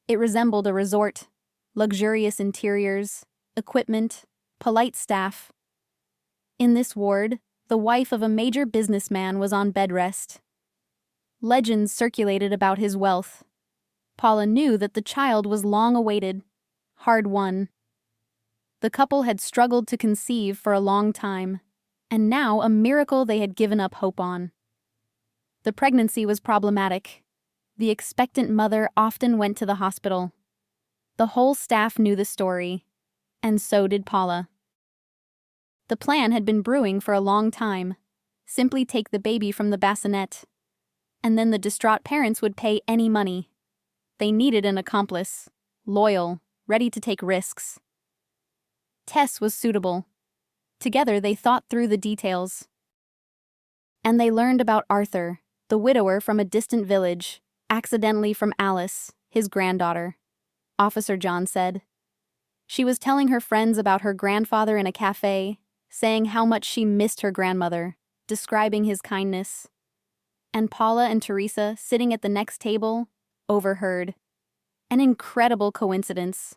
It resembled a resort, luxurious interiors, equipment, polite staff. In this ward, the wife of a major businessman was on bed rest. Legends circulated about his wealth. Paula knew that the child was long awaited, hard won. The couple had struggled to conceive for a long time, and now a miracle they had given up hope on. The pregnancy was problematic. The expectant mother often went to the hospital. The whole staff knew the story, and so did Paula. The plan had been brewing for a long time. Simply take the baby from the bassinet. And then the distraught parents would pay any money. They needed an accomplice, loyal, ready to take risks. Tess was suitable. Together they thought through the details. And they learned about Arthur, the widower from a distant village, accidentally from Alice, his granddaughter. Officer John said. She was telling her friends about her grandfather in a cafe, saying how much she missed her grandmother, describing his kindness. And Paula and Teresa, sitting at the next table, overheard. An incredible coincidence.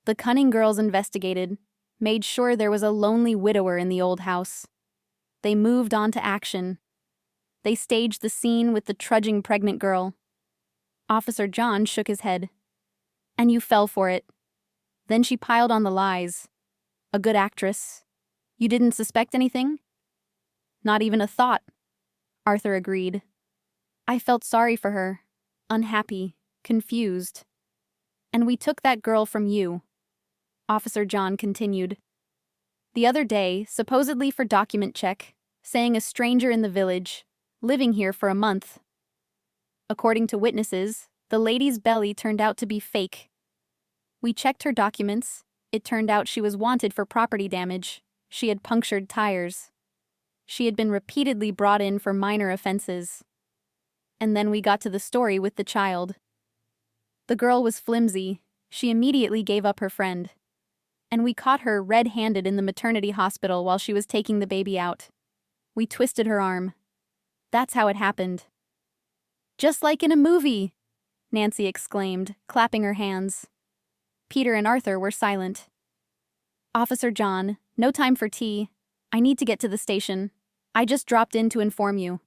The cunning girls investigated, made sure there was a lonely widower in the old house. They moved on to action. They staged the scene with the trudging pregnant girl. Officer John shook his head. And you fell for it. Then she piled on the lies. A good actress. You didn't suspect anything? Not even a thought, Arthur agreed. I felt sorry for her, unhappy, confused. And we took that girl from you, Officer John continued. The other day, supposedly for document check, saying a stranger in the village, living here for a month. According to witnesses, the lady's belly turned out to be fake. We checked her documents. It turned out she was wanted for property damage. She had punctured tires. She had been repeatedly brought in for minor offenses. And then we got to the story with the child. The girl was flimsy. She immediately gave up her friend. And we caught her red-handed in the maternity hospital while she was taking the baby out. We twisted her arm. That's how it happened. Just like in a movie, Nancy exclaimed, clapping her hands. Peter and Arthur were silent. Officer John, no time for tea. I need to get to the station. I just dropped in to inform you.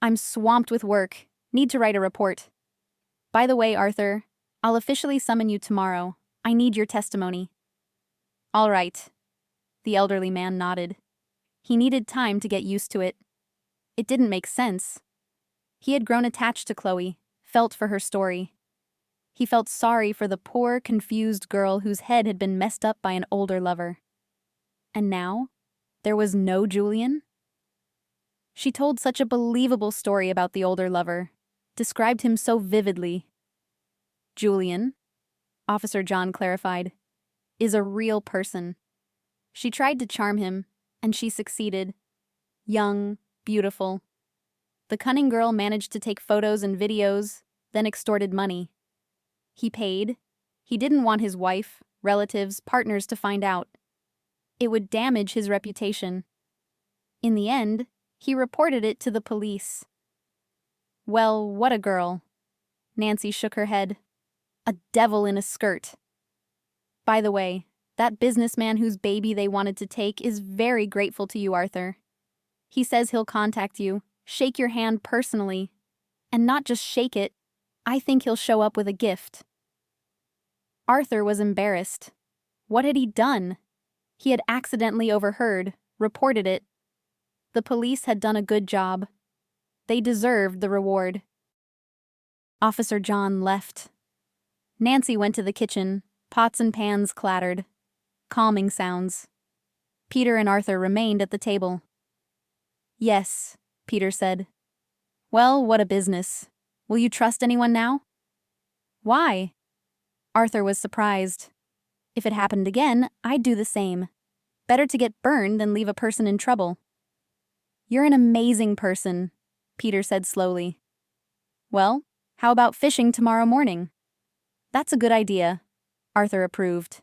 I'm swamped with work. Need to write a report. By the way, Arthur, I'll officially summon you tomorrow. I need your testimony. All right. The elderly man nodded. He needed time to get used to it. It didn't make sense. He had grown attached to Chloe, felt for her story. He felt sorry for the poor, confused girl whose head had been messed up by an older lover. And now, there was no Julian? She told such a believable story about the older lover, described him so vividly. Julian, Officer John clarified, is a real person. She tried to charm him, and she succeeded. Young, beautiful. The cunning girl managed to take photos and videos, then extorted money. He paid. He didn't want his wife, relatives, partners to find out. It would damage his reputation. In the end, he reported it to the police. Well, what a girl. Nancy shook her head. A devil in a skirt. By the way, that businessman whose baby they wanted to take is very grateful to you, Arthur. He says he'll contact you, shake your hand personally. And not just shake it, I think he'll show up with a gift. Arthur was embarrassed. What had he done? He had accidentally overheard, reported it. The police had done a good job. They deserved the reward. Officer John left. Nancy went to the kitchen. Pots and pans clattered. Calming sounds. Peter and Arthur remained at the table. Yes, Peter said. Well, what a business. Will you trust anyone now? Why? Arthur was surprised. If it happened again, I'd do the same. Better to get burned than leave a person in trouble. You're an amazing person, Peter said slowly. Well, how about fishing tomorrow morning? That's a good idea, Arthur approved.